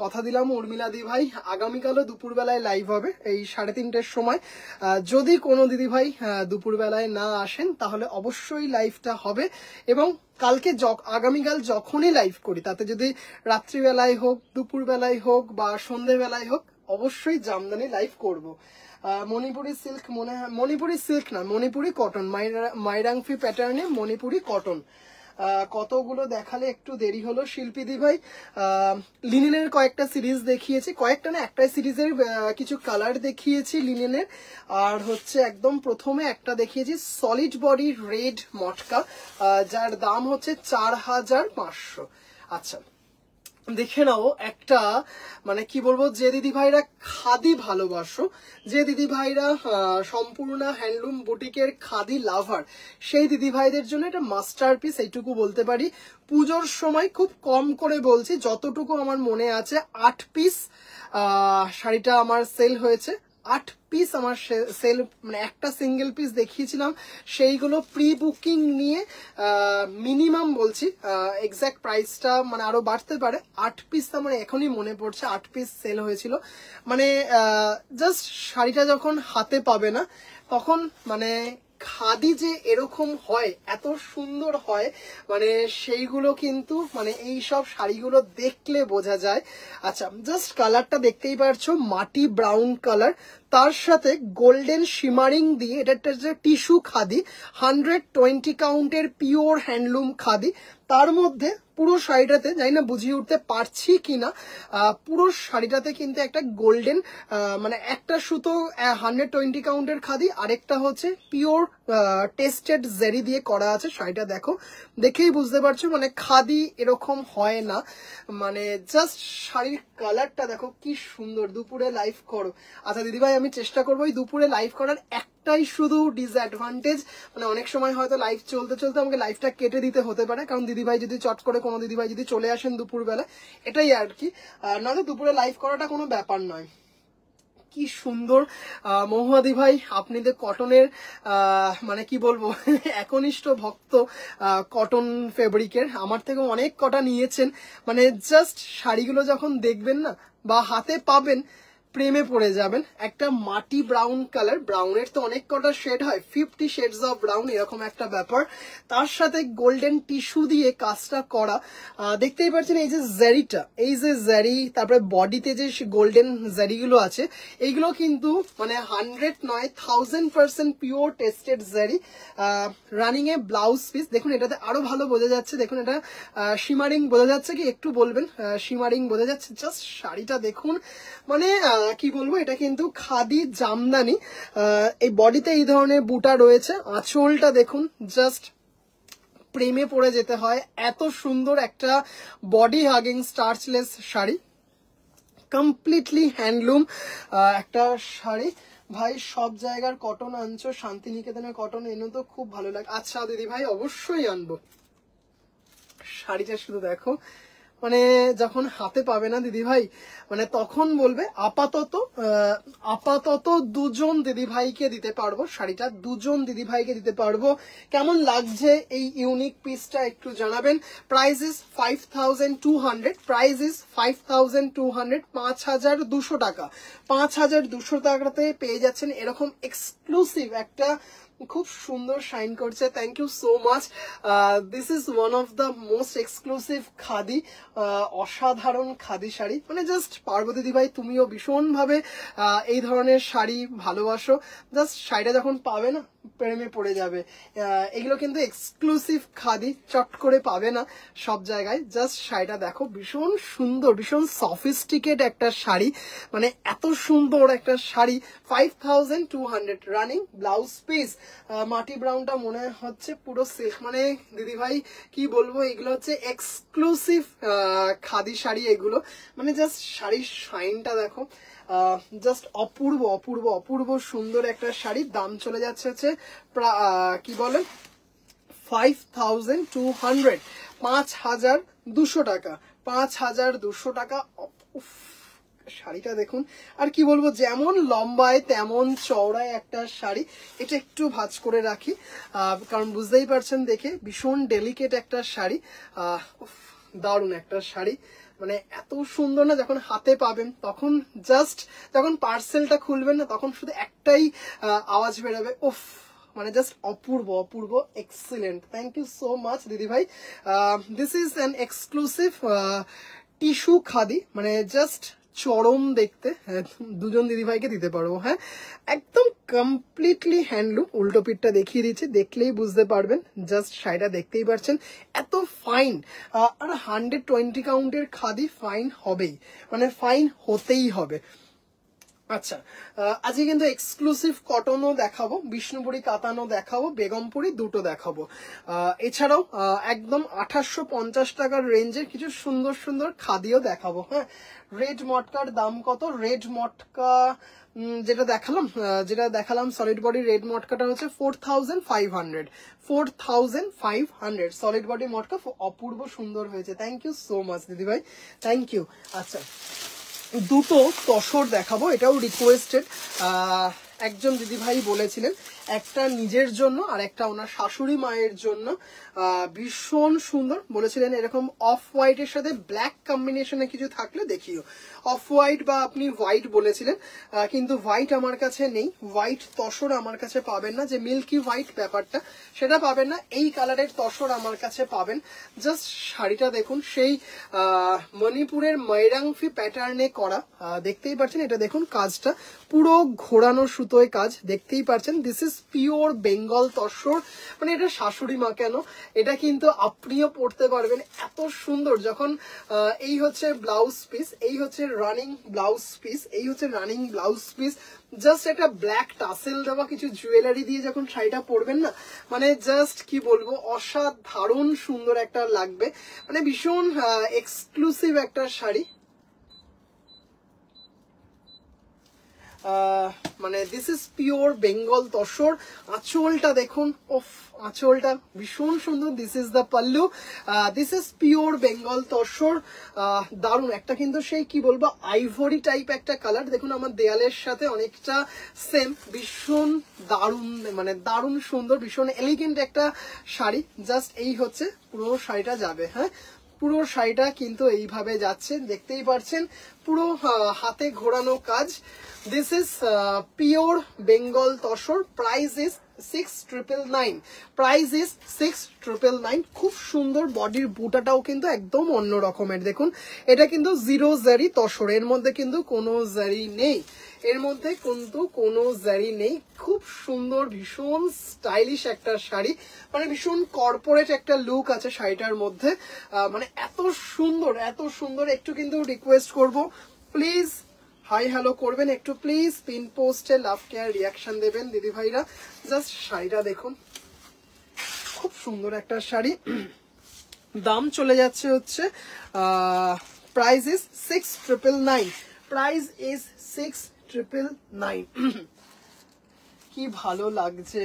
কথা দিলাম উর্মিলা দি ভাই, আগামীকালও দুপুরবেলায় লাইভ হবে এই 3:30টার সময়। যদি কোনো দিদি ভাই দুপুরবেলায় না আসেন তাহলে অবশ্যই লাইভটা হবে, এবং কালকে আগামীকাল যখনই লাইভ করি, তাতে যদি রাত্রিবেলায় হোক, দুপুরবেলায় হোক বা সন্ধ্যেবেলায় হোক, অবশ্যই জামদানি লাইভ করব। মণিপুরি সিল্ক, মনে হয় মণিপুরি সিল্ক না, মণিপুরি কটন, মাইরাংফি প্যাটার্নে মণিপুরি কটন। কতগুলো দেখালে একটু দেরি হলো শিল্পী দি ভাই। লিনেনের কয়েকটা সিরিজ দেখিয়েছি, কয়েকটা না, একটা সিরিজের কিছু কালার দেখিয়েছি লিনেনের, আর হচ্ছে একদম প্রথমে একটা দেখিয়েছি সলিড বডি রেড মটকা, যার দাম হচ্ছে 4500। আচ্ছা দেখে নাও একটা, মানে কি বলবো, যে দিদি ভাইরা খাদি ভালোবাসো, যে দিদি ভাইরা সম্পূর্ণ হ্যান্ডলুম বুটিকের খাদি লাভার, সেই দিদি ভাইদের জন্য এটা মাস্টারপিস, এইটুকু বলতে পারি। পুজোর সময় খুব কম করে বলছি, যতটুকু আমার মনে আছে 8 পিস শাড়িটা আমার সেল হয়েছে, 8 পিস আমার সেল, মানে একটা সিঙ্গেল পিস দেখিয়েছিলাম, সেইগুলো প্রি বুকিং নিয়ে মিনিমাম বলছি, এক্সাক্ট প্রাইসটা মানে আরো বাড়তে পারে, 8 পিস আমার এখনই মনে পড়ছে 8 পিস সেল হয়েছিল। মানে জাস্ট শাড়িটা যখন হাতে পাবে না তখন, মানে খাদি যে এরকম হয়, এত সুন্দর হয়, মানে সেইগুলো কিন্তু মানে এই সব শাড়িগুলো দেখলে বোঝা যায়। আচ্ছা, জাস্ট কালারটা দেখতেই পারছো, মাটি ব্রাউন কালার, তার সাথে গোল্ডেন শিমারিং দিয়ে, এটা একটা টিস্যু খাদি, 120 কাউন্টের পিওর হ্যান্ডলুম খাদি, তার মধ্যে পুরো শাড়িটাতে, জানি না বুঝিয়ে উঠতে পারছি কিনা, পুরো শাড়িটাতে কিন্তু একটা গোল্ডেন, মানে একটা সুতো 120 কাউন্টের খাদি, আরেকটা হচ্ছে পিওর টেস্টেড জেরি দিয়ে করা আছে। শাড়িটা দেখো, দেখেই বুঝতে পারছো মানে খাদি এরকম হয় না, মানে জাস্ট শাড়ির কালারটা দেখো কি সুন্দর। দুপুরে লাইভ করো, আচ্ছা দিদিভাই আমি চেষ্টা করবো এই দুপুরে লাইভ করার, একটাই শুধু ডিসঅ্যাডভান্টেজ, মানে অনেক সময় হয়তো লাইভ চলতে চলতে আমাকে লাইভটা কেটে দিতে হতে পারে, কারণ দিদিভাই যদি চট করে কোনো দিদিভাই যদি চলে আসেন দুপুরবেলা, এটাই আর কি। নয়তো দুপুরে লাইভ করাটা কোনো ব্যাপার নয়। কি সুন্দর মহুয়াদি ভাই, আপনি তো কটনের মানে কি বলবো একনিষ্ঠ ভক্ত কটন ফেব্রিকের, আমার থেকে অনেক কটা নিয়েছেন। মানে জাস্ট শাড়িগুলো যখন দেখবেন না বা হাতে পাবেন, প্রেমে পড়ে যাবেন। একটা মাটি ব্রাউন কালার, ব্রাউনের তো অনেক কটা শেড হয়, 50 শেডস অফ ব্রাউন, এরকম একটা ব্যাপার। তার সাথে গোল্ডেন টিস্যু দিয়ে কাজটা করা, দেখতেই পাচ্ছেন এই যে জারিটা, এই যে জারি, তারপরে বডিতে যে গোল্ডেন জারিগুলো আছে, এইগুলো কিন্তু মানে 100 নয় 1000% পিওর টেস্টেড জারি। রানিং এ ব্লাউজ পিস দেখুন, এটাতে আরো ভালো বোঝা যাচ্ছে। দেখুন এটা শিমারিং বোঝা যাচ্ছে কি, একটু বলবেন শিমারিং বোঝা যাচ্ছে? জাস্ট শাড়িটা দেখুন, মানে কি বলবো, এটা কিন্তু খাদি জামদানি। এই বডিতে এই ধরনের বুটা রয়েছে, আঁচলটা দেখুন, জাস্ট প্রেমে পড়ে যেতে হয়। এত সুন্দর একটা বডি হাগিং স্টার্চলেস শাড়ি, কমপ্লিটলি হ্যান্ডলুম একটা শাড়ি। ভাই সব জায়গার কটন আনছো, শান্তিনিকেতনের কটন এনে তো খুব ভালো লাগে। আচ্ছা দিদি ভাই, অবশ্যই আনবো। শাড়িটা শুধু দেখো, মানে যখন হাতে পাবে না দিদি ভাই, মানে তখন বলবে আপাতত দুজন দিদি ভাইকে দিতে পারবো শাড়িটা, দুজন দিদি ভাইকে দিতে পারবো। কেমন লাগছে এই ইউনিক পিসটা একটু জানাবেন। প্রাইস ইজ 5200, প্রাইস ইজ 5200, 5200 টাকা। 5200 টাকাতে পেয়ে যাচ্ছেন এরকম এক্সক্লুসিভ একটা, খুব সুন্দর শাইন করছে। Thank you so much. This is one of the most exclusive khadi, অসাধারণ খাদি শাড়ি। মানে জাস্ট পার্বতী দিদি ভাই, তুমিও ভীষণ ভাবে এই ধরনের শাড়ি ভালোবাসো। জাস্ট শাড়িটা যখন পাবে না, প্রেমে পড়ে যাবে। এগুলো কিন্তু এক্সক্লুসিভ খাদি, চট করে পাবে না সব জায়গায়। জাস্ট শাড়িটা দেখো, ভীষণ সুন্দর, ভীষণ সফিস্টিকেট একটা শাড়ি, মানে এত সুন্দর একটা শাড়ি। 5200 running blouse piece. মাটি ব্রাউনটা মনে হচ্ছে পুরো সিল্ক, মানে দিদি ভাই কি বলবো, এগুলো হচ্ছে এক্সক্লুসিভ খাদি শাড়ি এগুলো। মানে জাস্ট শাড়ির শাইনটা দেখো, জাস্ট অপূর্ব অপূর্ব অপূর্ব সুন্দর একটা শাড়ি। দাম চলে যাচ্ছে হচ্ছে কি বলেন 5200, 5200 টাকা, 5200 টাকা। শাড়িটা দেখুন, আর কি বলবো, যেমন লম্বায় তেমন চওড়ায় একটা শাড়ি। এটা একটু ভাঁজ করে রাখি, কারণ বুঝতেই পারছেন দেখে, ভীষণ ডেলিকেট একটা শাড়ি, দারুণ একটা শাড়ি। মানে এত সুন্দর না, যখন হাতে পাবেন তখন জাস্ট, যখন পার্সেলটা খুলবেন না, তখন শুধু একটাই আওয়াজ বেরোবে, উফ, মানে জাস্ট অপূর্ব অপূর্ব, excellent. Thank you so much দিদি ভাই। This is an exclusive tissue khadi, মানে জাস্ট চরম দেখতে। দুজন দিদি ভাইকে দিতে পারবো। হ্যাঁ, একদম কমপ্লিটলি হ্যান্ডলুম। উল্টো পিঠটা দেখিয়ে দিচ্ছি, দেখলেই বুঝতে পারবেন। জাস্ট শাড়িটা দেখতেই পারছেন, এত ফাইন। আর 120 কাউন্টের খাদি ফাইন হবেই, মানে ফাইন হতেই হবে। আচ্ছা, আজকে কিন্তু এক্সক্লুসিভ কটনও দেখাবো, বিষ্ণুপুরি কাতানও দেখাবো, বেগমপুরি দুটো দেখাবো। এছাড়াও একদম 2850 টাকার রেঞ্জের কিছু সুন্দর সুন্দর খাদিও দেখাবো। হ্যাঁ, রেড মটকার দাম কত? রেড মটকা যেটা দেখালাম সলিড বডি রেড মটকাটা হচ্ছে 4500, 4500 সলিড বডি মটকা। অপূর্ব সুন্দর হয়েছে। থ্যাংক ইউ সো মাচ দিদি ভাই, থ্যাংক ইউ। আচ্ছা, দুটো তসর দেখাবো, এটাও রিকোয়েস্টেড। একজন দিদিভাই বলেছিলেন, একটা নিজের জন্য আর একটা ওনার শাশুড়ি মায়ের জন্য। ভীষণ সুন্দর বলেছিলেন, এরকম অফ হোয়াইটের সাথে ব্ল্যাক কম্বিনেশনে কিছু থাকলে দেখিও। অফ হোয়াইট বা আপনি হোয়াইট বলেছিলেন, কিন্তু হোয়াইট আমার কাছে নেই। হোয়াইট তসর আমার কাছে পাবেন না, যে মিল্কি হোয়াইট ব্যাপারটা সেটা পাবেন না। এই কালারের তসর আমার কাছে পাবেন। জাস্ট শাড়িটা দেখুন, সেই মণিপুরের ময়রাংফি প্যাটার্নে করা, দেখতেই পাচ্ছেন। এটা দেখুন, কাজটা পুরো ঘোরানো সুতোয় কাজ, দেখতেই পাচ্ছেন। This is pure Bengal tussar, মানে এটা শাশুড়ি মা কেন, এটা কিন্তু আপনিও পড়তে পারবেন। এত সুন্দর। যখন এই হচ্ছে ব্লাউজ পিস, এই হচ্ছে রানিং ব্লাউজ পিস, এই হচ্ছে রানিং ব্লাউজ পিস। জাস্ট একটা ব্ল্যাক টাসেল দেওয়া কিছু জুয়েলারি দিয়ে যখন শাড়িটা পরবেন না, মানে জাস্ট কি বলবো, অসাধারণ সুন্দর একটা লাগবে। মানে ভীষণ এক্সক্লুসিভ একটা শাড়ি। মানে this is pure Bengal tussar. আঁচলটা দেখুন, ওফ আঁচলটা ভীষণ সুন্দর। This is the pallu, this is pure Bengal tussar. দারুণ একটা কিন্তু সেই কি বলবো আইভরি টাইপ একটা কালার, দেখুন আমার দেয়ালের সাথে অনেকটা সেম, ভীষণ দারুণ মানে দারুণ সুন্দর, ভীষণ এলিগেন্ট একটা শাড়ি। জাস্ট এই হচ্ছে পুরো শাড়িটা যাবে। হ্যাঁ, পুরো শাড়িটা কিন্তু এইভাবে যাচ্ছে, দেখতেই পাচ্ছেন পুরো হাতে ঘোরানো কাজ। This is pure Bengal tussar. Price is 6999, price is 6999। খুব সুন্দর, বডির বুটাটাও কিন্তু একদম অন্য রকমের। দেখুন এটা কিন্তু জিরো জারি তসর, এর মধ্যে কিন্তু কোনো জারি নেই, এর মধ্যে কিন্তু কোনো জারি নেই। খুব সুন্দর, ভীষণ স্টাইলিশ একটা শাড়ি, মানে ভীষণ কর্পোরেট একটা লুক আছে শাড়িটার মধ্যে। মানে এত সুন্দর, এত সুন্দর। একটু কিন্তু রিকোয়েস্ট করব প্লিজ হাই হ্যালো করবেন একটু প্লিজ, পিন পোস্টে লাভ কেয়ার রিয়াকশন দেবেন দিদি ভাইরা। জাস্ট শাড়িটা দেখুন, খুব সুন্দর একটা শাড়ি। দাম চলে যাচ্ছে হচ্ছে প্রাইস ইজ 6999, প্রাইস ইজ 6999। কি ভালো লাগছে,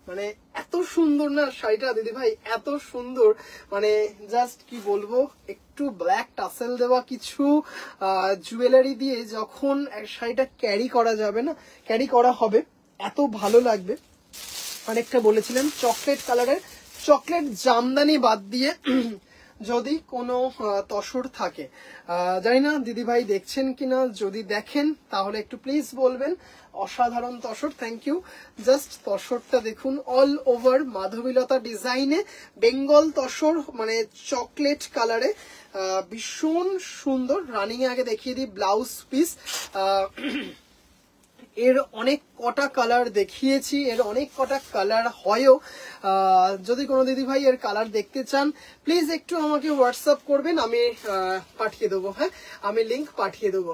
মানে এত সুন্দর না শাড়িটা দিদি ভাই, এত সুন্দর। মানে জাস্ট কি বলবো, একটু ব্ল্যাক টাসেল দেওয়া কিছু জুয়েলারি দিয়ে যখন শাড়িটা ক্যারি করা যাবে না, ক্যারি করা হবে, এত ভালো লাগবে। অনেকটা বলেছিলেন চকলেট কালারের, চকলেট জামদানি বাদ দিয়ে যদি কোনো তসর থাকে, জানি না দিদি ভাই দেখছেন কিনা, যদি দেখেন তাহলে একটু প্লিজ বলবেন। অসাধারণ তসর, থ্যাংক ইউ। জাস্ট তসরটা দেখুন, অল ওভার মাধবীলতা ডিজাইনে বেঙ্গল তসর, মানে চকলেট কালারে, ভীষণ সুন্দর। রানিং এ আগে দেখিয়ে দিই ব্লাউজ পিস। এর অনেক কটা কালার দেখিয়েছি, এর অনেক কটা কালার হয়ও। যদি কোনো দিদি ভাই এর কালার দেখতে চান প্লিজ একটু আমাকে হোয়াটসঅ্যাপ করবেন, আমি পাঠিয়ে দেবো। হ্যাঁ, আমি লিংক পাঠিয়ে দেবো।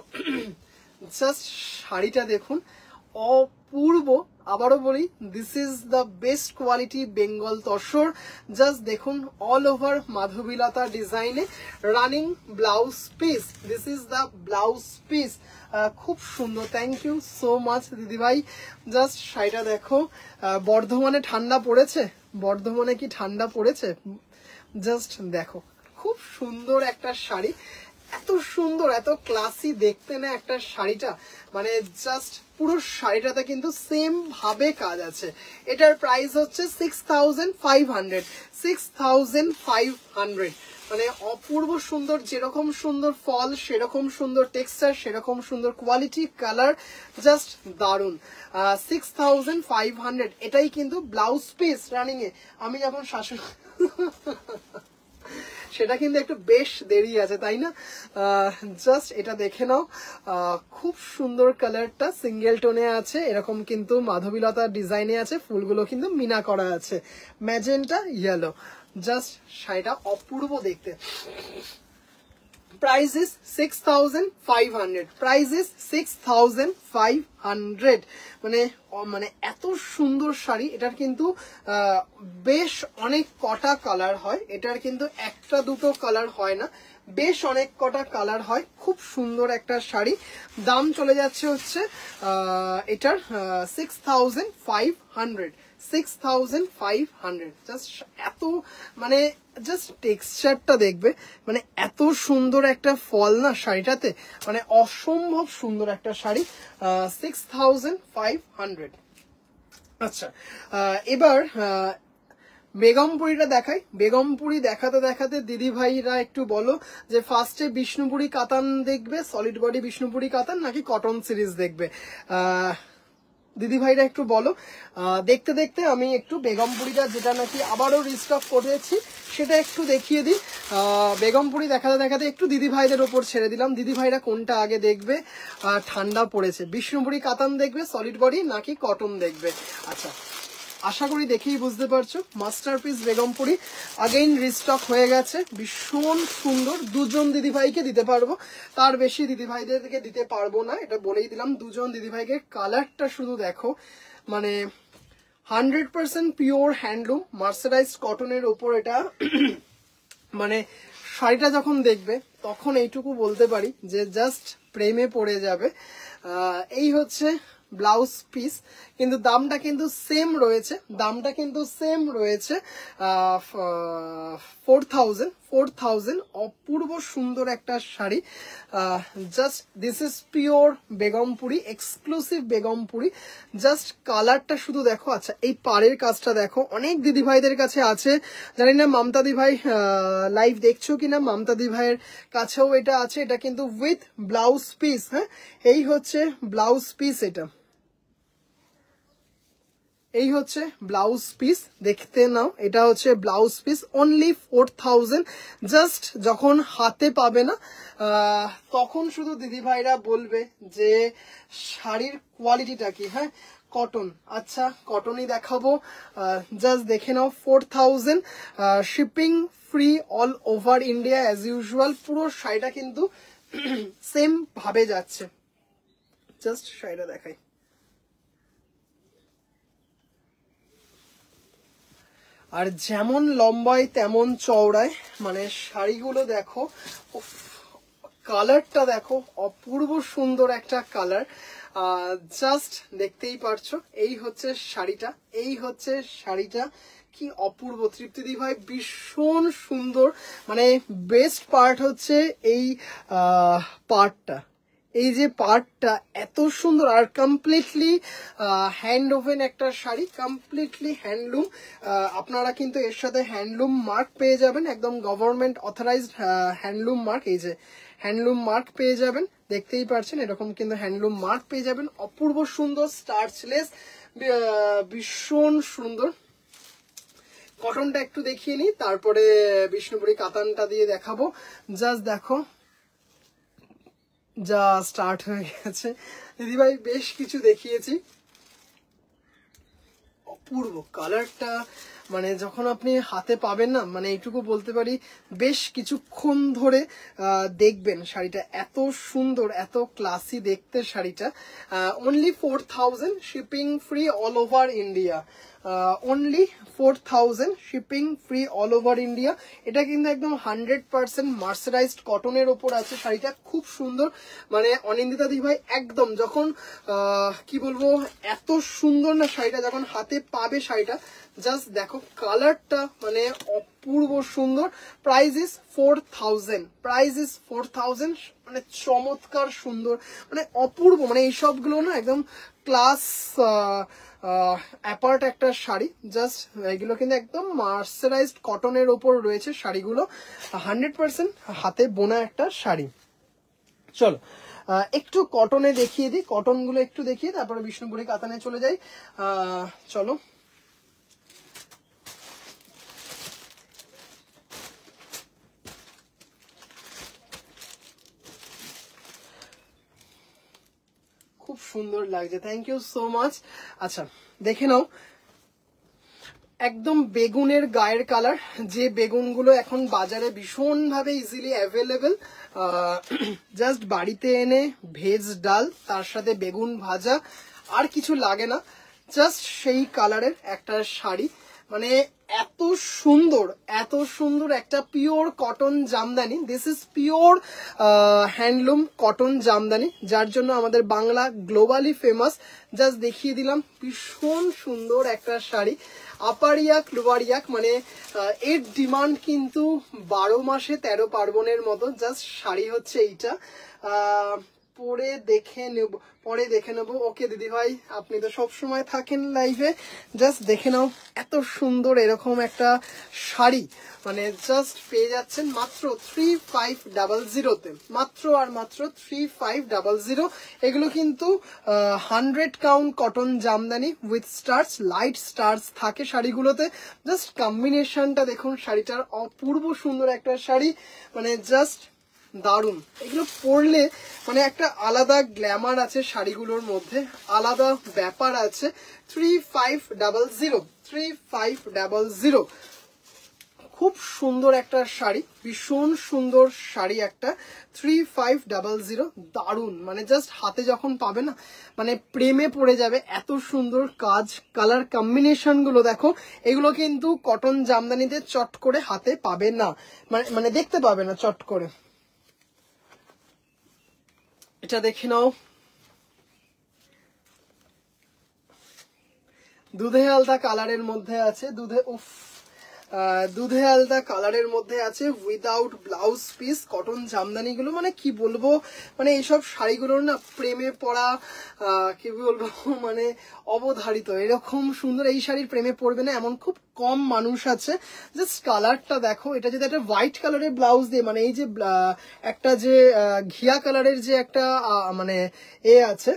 জাস্ট শাড়িটা দেখুন, অপূর্ব। আবারও বলি, this is the best quality Bengal tussar. Just দেখুন, অল ওভার মাধবীলতা ডিজাইনে running blouse piece. This is the blouse piece. খুব সুন্দর, থ্যাংক ইউ সো মাচ দিদি ভাই। জাস্ট শাড়িটা দেখো। বর্ধমানে ঠান্ডা পড়েছে, বর্ধমানে কি ঠান্ডা পড়েছে? জাস্ট দেখো, খুব সুন্দর একটা শাড়ি, এত সুন্দর, এত ক্লাসি দেখতে না একটা শাড়িটা, মানে জাস্ট পুরো শাড়িটাতে কিন্তু সেম ভাবে কাজ আছে। এটার প্রাইস হচ্ছে 6500, 6500। মানে অপূর্ব সুন্দর, যেরকম সুন্দর ফল সেরকম সুন্দর টেক্সচার, সেরকম সুন্দর কোয়ালিটি, কালার, জাস্ট দারুন। 6500, এটাই কিন্তু ব্লাউজ পিস রানিং এ। আমি যখন শাশুড়ি সেটা কিন্তু একটু বেশ দেরি আছে, তাই না? জাস্ট এটা দেখে নাও, খুব সুন্দর কালারটা, সিঙ্গেল টোনে আছে, এরকম কিন্তু মাধবীলতা ডিজাইনে আছে, ফুলগুলো কিন্তু মিনা করা আছে, ম্যাজেন্টা ইয়েলো। জাস্ট শাড়িটা অপূর্ব দেখতে। Price is 6500, price is 6500। মানে এত সুন্দর শাড়ি। এটার কিন্তু বেশ অনেক কটা কালার হয়, এটার কিন্তু একটা দুটো কালার হয় না, বেশ অনেক কটা কালার হয়। খুব সুন্দর একটা শাড়ি। দাম চলে যাচ্ছে হচ্ছে এটার 6500, 6500। জাস্ট এত মানে জাস্ট টেক্সচারটা দেখবে, মানে এত সুন্দর একটা ফল না শাড়িটাতে, মানে অসম্ভব সুন্দর একটা শাড়ি। 6500। আচ্ছা, এবার বেগমপুরিটা দেখাই। বেগমপুরি দেখাতে দেখাতে দিদি ভাইরা একটু বলো যে ফার্স্টে বিষ্ণুপুরি কাতান দেখবে, সলিড বডি বিষ্ণুপুরি কাতান, নাকি কটন সিরিজ দেখবে? দিদি ভাইরা একটু বলো। দেখতে দেখতে আমি একটু বেগমপুরিটা, যেটা নাকি আবারও রিস্টক করেছি, সেটা একটু দেখিয়ে দিই। বেগমপুরি দেখাতে দেখাতে একটু দিদি ভাইদের ওপর ছেড়ে দিলাম, দিদি ভাইরা কোনটা আগে দেখবে? ঠান্ডা পড়েছে, বিষ্ণুপুরি কাতান দেখবে, সলিড বডি, নাকি কটন দেখবে? আচ্ছা, আশা করি দেখেই বুঝতে পারছো, মাস্টারপিস বেগমপুরি আগেইন রিস্টক হয়ে গেছে, ভীষণ সুন্দর। দুজন দিদিভাইকে দিতে পারবো, তার বেশি দিদিভাইদেরকে দিতে পারবো না, এটা বলেই দিলাম। দুজন দিদিভাইকে। কালারটা শুধু দেখো, মানে 100% পিওর হ্যান্ডলুম মার্সারাইজড কটনের ওপর এটা। মানে শাড়িটা যখন দেখবে তখন এইটুকু বলতে পারি যে জাস্ট প্রেমে পড়ে যাবে। এই হচ্ছে ব্লাউজ পিস, কিন্তু দামটা কিন্তু সেম রয়েছে, দামটা কিন্তু সেম রয়েছে 4,000 অপূর্ব সুন্দর একটা sari. Just this is pure Begumpuri, exclusive Begumpuri. Just কালারটা শুধু দেখো। আচ্ছা, এই পাড়ের কাজটা দেখো, অনেক দিদি ভাইদের কাছে আছে, জানি না মমতা দি ভাই লাইভ দেখছো কিনা, মমতা দি ভাইয়ের কাছেও এটা আছে। এটা কিন্তু উইথ ব্লাউজ পিস। হ্যাঁ, এই হচ্ছে ব্লাউজ পিস, এই হচ্ছে ব্লাউজ পিস, দেখতে নাও। এটা হচ্ছে ব্লাউজ পিস, অনলি 4,000। জাস্ট যখন হাতে পাবে না তখন শুধু দিদি ভাইরা বলবে যে শাড়ির কোয়ালিটিটা কি। হ্যাঁ, কটন, আচ্ছা কটনই দেখাবো। জাস্ট দেখে নাও, 4,000, shipping free all over India as usual. পুরো শাড়িটা কিন্তু সেম ভাবে যাচ্ছে। জাস্ট শাড়িটা দেখাই। আর যেমন লম্বায় তেমন চওড়ায়, মানে শাড়িগুলো দেখো, কালারটা দেখো, অপূর্ব সুন্দর একটা কালার। জাস্ট দেখতেই পারছো, এই হচ্ছে শাড়িটা, এই হচ্ছে শাড়িটা। কি অপূর্ব, তৃপ্তিদি ভাই ভীষণ সুন্দর। মানে বেস্ট পার্ট হচ্ছে এই পার্টটা, এই যে পার্টটা এত সুন্দর, আর কমপ্লিটলি হ্যান্ড ওভেন একটা শাড়ি, কমপ্লিটলি হ্যান্ডলুম। আপনারা কিন্তু এর সাথে হ্যান্ডলুম মার্ক পেয়ে যাবেন, একদম গভর্নমেন্ট অথরাইজড হ্যান্ডলুম মার্ক। এই যে হ্যান্ডলুম মার্ক পেয়ে যাবেন, দেখতেই পারছেন, এরকম কিন্তু হ্যান্ডলুম মার্ক পেয়ে যাবেন। অপূর্ব সুন্দর, স্টার্চলেস, ভীষণ সুন্দর। কটনটা একটু দেখিয়ে নিই, তারপরে বিষ্ণুপুরি কাতানটা দিয়ে দেখাবো। জাস্ট দেখো, যা স্টার্ট হয়ে গেছে দিদিভাই, বেশ কিছু দেখিয়েছি। অপূর্ব কালারটা, মানে যখন আপনি হাতে পাবেন না, মানে এইটুকু বলতে পারি বেশ কিছুক্ষণ ধরে দেখবেন শাড়িটা, এত সুন্দর, এত ক্লাসি দেখতে শাড়িটা। Only 4,000, shipping free all over India. Only 4,000, shipping free all over India. এটা কিন্তু একদম 100% মার্সারাইজড কটনের ওপর আছে শাড়িটা, খুব সুন্দর। মানে অনিন্দিতা দি ভাই একদম যখন কি বলবো, এত সুন্দর না শাড়িটা, যখন হাতে পাবে শাড়িটা, জাস্ট দেখো কালারটা, মানে অপূর্ব সুন্দর। Price is 4,000, price is 4,000। মানে চমৎকার সুন্দর, মানে অপূর্ব, মানে এইসবগুলো না একদম ক্লাস অ্যাপার্ট একটা শাড়ি। জাস্ট এগুলো কিন্তু একদম মার্সারাইজড কটনের ওপর রয়েছে শাড়িগুলো, 100% হাতে বোনা একটা শাড়ি। চলো একটু কটনে দেখিয়ে দিই, কটনগুলো একটু দেখিয়ে তারপরে বিষ্ণুপুরি কাতানে চলে যাই। চলো, খুব সুন্দর লাগছে, থ্যাংক ইউ সো মাচ। আচ্ছা দেখে নাও, একদম বেগুনের গায়ের কালার, যে বেগুনগুলো এখন বাজারে ভীষণভাবে ইজিলি অ্যাভেলেবেল। জাস্ট বাড়িতে এনে ভেজ ডাল, তার সাথে বেগুন ভাজা, আর কিছু লাগে না। জাস্ট সেই কালারের একটা শাড়ি, মানে এত সুন্দর, এত সুন্দর একটা pure cotton Jamdani. This is pure handloom cotton Jamdani, যার জন্য আমাদের বাংলা গ্লোবালি ফেমাস। জাস্ট দেখিয়ে দিলাম, ভীষণ সুন্দর একটা শাড়ি। আপার ইয়াক লোয়ার ইয়াক, মানে এর ডিমান্ড কিন্তু 12 মাসে 13 পার্বণের মতো। জাস্ট শাড়ি হচ্ছে এইটা, পরে দেখে নেব, পরে দেখে নেবো। ওকে দিদি ভাই, আপনি তো সব সময় থাকেন লাইভে, জাস্ট দেখে নাও, এত সুন্দর এরকম একটা শাড়ি, মানে জাস্ট পেয়ে যাচ্ছেন মাত্র 3500-তে, মাত্র আর মাত্র 3500। এগুলো কিন্তু 100 count cotton Jamdani with stars, light stars থাকে শাড়িগুলোতে। জাস্ট কম্বিনেশনটা দেখুন শাড়িটার, অপূর্ব সুন্দর একটা শাড়ি, মানে জাস্ট দারুণ। এগুলো পরলে মানে একটা আলাদা গ্ল্যামার আছে শাড়িগুলোর মধ্যে, আলাদা ব্যাপার আছে। 3500, খুব সুন্দর একটা শাড়ি, ভীষণ সুন্দর শাড়ি একটা, 3500, দারুণ। মানে জাস্ট হাতে যখন পাবে না, মানে প্রেমে পড়ে যাবে, এত সুন্দর কাজ, কালার কম্বিনেশন গুলো দেখো। এগুলো কিন্তু কটন জামদানিতে চট করে হাতে পাবে না, মানে দেখতে পাবে না চট করে। এটা দেখে নাও, দুধে আলতা কালারের মধ্যে আছে, দুধে আলতা কালারের মধ্যে আছে without blouse piece, cotton Jamdani গুলো মানে কি বলবো, মানে এইসব শাড়িগুলোর না প্রেমে পড়া কি বলবো মানে অবধারিত। এরকম সুন্দর এই শাড়ির প্রেমে পড়বে না এমন খুব কম মানুষ আছে। জাস্ট কালারটা দেখো, এটা যদি একটা হোয়াইট কালারের ব্লাউজ দিয়ে, মানে এই যে একটা যে ঘিয়া কালারের যে একটা মানে আছে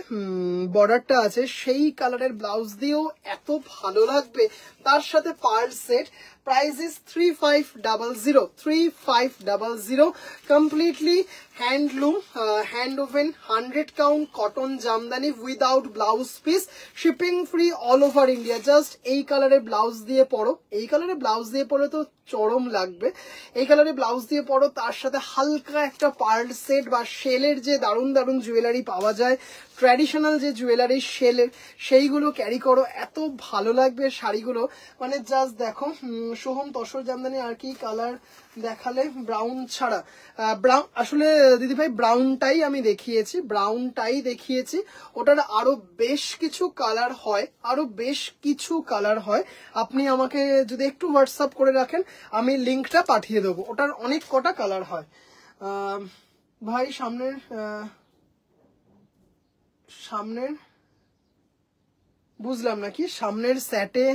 বর্ডারটা আছে, সেই কালারের ব্লাউজ দিয়েও এত ভালো লাগবে। তার সাথে pearl set, price is 3500 completely handloom hand woven 100 count cotton jamdani without blouse piece, shipping free all over India। just এই কালারে ব্লাউজ দিয়ে পরো, এই কালারে ব্লাউজ দিয়ে পরো তো চরম লাগবে। এই কালারে ব্লাউজ দিয়ে পরো, তার সাথে হালকা একটা পার্ল সেট বা শেলের যে দারুণ দারুণ জুয়েলারি পাওয়া যায়, ট্র্যাডিশনাল যে জুয়েলারি শেলের, সেইগুলো ক্যারি করো, এত ভালো লাগবে শাড়িগুলো। মানে জাস্ট দেখো, সোহম তসর জামদানি আর কি কালার দেখালে, ব্রাউন ছাড়া, ব্রাউন আসলে দিদিভাই ব্রাউনটাই আমি দেখিয়েছি, ব্রাউনটাই দেখিয়েছি। ওটার আরো বেশ কিছু কালার হয়, আরো বেশ কিছু কালার হয়। আপনি আমাকে যদি একটু হোয়াটসঅ্যাপ করে রাখেন, আমি লিঙ্কটা পাঠিয়ে দেবো। ওটার অনেক কটা কালার হয় ভাই। সামনের বুঝলাম না কি, সামনের সেটে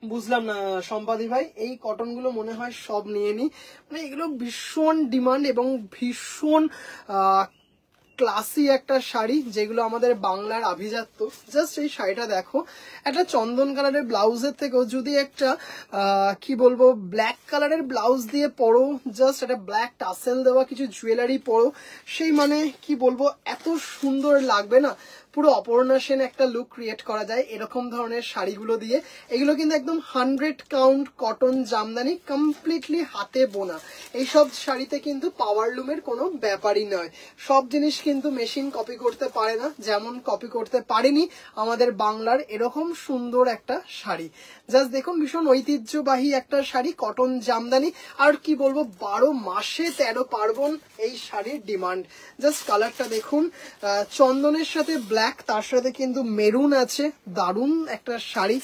বুঝলাম না সম্পাদি ভাই। এই কটন গুলো মনে হয় সব নিয়ে নি, মানে এগুলো ভীষণ ডিমান্ড এবং ভীষণ ক্লাসি একটা শাড়ি, যেগুলো আমাদের বাংলার আভিজাত্য। জাস্ট এই শাড়িটা দেখো, একটা চন্দন কালারের ব্লাউজের থেকেও যদি একটা কি বলবো ব্ল্যাক কালারের ব্লাউজ দিয়ে পরো, জাস্ট একটা ব্ল্যাক টাসেল দেওয়া কিছু জুয়েলারি পরো, সেই মানে কি বলবো এত সুন্দর লাগবে না, পুরো অপর্ণা সেন একটা লুক ক্রিয়েট করা যায় এরকম ধরনের শাড়িগুলো দিয়ে। এগুলো কিন্তু একদম 100 কাউন্ট কটন জামদানি, কমপ্লিটলি হাতে বোনা। এইসব শাড়িতে কিন্তু পাওয়ার লুমের কোনো ব্যাপারই নয়। সব জিনিস কিন্তু মেশিন কপি করতে পারে না, যেমন কপি করতে পারেনি আমাদের বাংলার এরকম সুন্দর একটা শাড়ি। জাস্ট দেখুন, ভীষণ ঐতিহ্যবাহী একটা শাড়ি, কটন জামদানি। আর কি বলবো, 12 মাসে 13 পার্বণ এই শাড়ির ডিমান্ড। জাস্ট কালারটা দেখুন, চন্দনের সাথে ব্ল্যাক, তার সাথে কিন্তু মেরুন আছে, দারুণ একটা শাড়ি,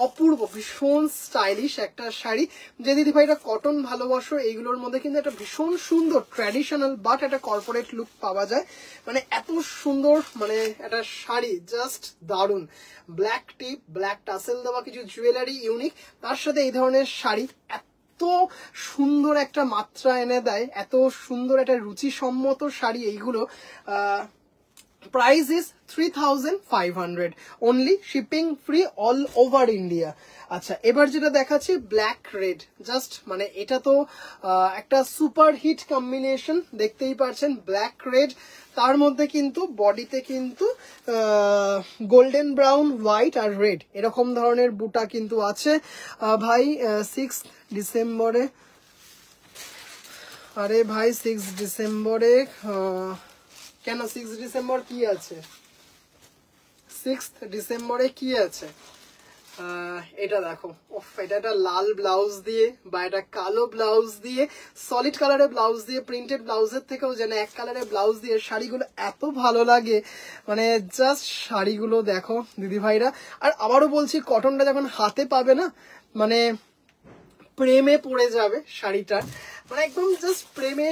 অপূর্ব, ভীষণ স্টাইলিশ একটা শাড়ি। যে দিদি ভাইরা কটন ভালোবাসো, এইগুলোর মধ্যে কিন্তু একটা ভীষণ সুন্দর ট্র্যাডিশনাল বাট একটা কর্পোরেট লুক পাওয়া যায়। মানে এত সুন্দর মানে একটা শাড়ি, জাস্ট দারুণ। ব্ল্যাক টিপ, ব্ল্যাক টাসেল দেওয়া কিছু জুয়েলারি ইউনিক, তার সাথে এই ধরনের শাড়ি এত সুন্দর একটা মাত্রা এনে দেয়, এত সুন্দর একটা রুচিসম্মত শাড়ি এইগুলো। Price is 3500 only, shipping free all over India। আচ্ছা, এবার যেটা দেখাচ্ছি ব্ল্যাক রেড, জাস্ট মানে এটা তো একটা সুপার হিট কম্বিনেশন, দেখতেই পাচ্ছেন ব্ল্যাক রেড। তার মধ্যে কিন্তু বডিতে কিন্তু গোল্ডেন ব্রাউন, হোয়াইট আর রেড এরকম ধরনের বুটা কিন্তু আছে ভাই। 6 ডিসেম্বরে, আরে ভাই 6 ডিসেম্বরে কেন 6 ডিসেম্বর কি আছে, 6 ডিসেম্বরে কি আছে? এটা দেখো, এটা একটা লাল ব্লাউজ দিয়ে বা এটা কালো ব্লাউজ দিয়ে, সলিড কালারের ব্লাউজ দিয়ে, প্রিন্টেড ব্লাউজের থেকেও যেন এক কালারের ব্লাউজ দিয়ে শাড়িগুলো এত ভালো লাগে। মানে জাস্ট শাড়িগুলো দেখো দিদি ভাইরা। আর আবারও বলছি, কটনটা যখন হাতে পাবে না, মানে প্রেমে পড়ে যাবে শাড়িটা, মানে একদম জাস্ট প্রেমে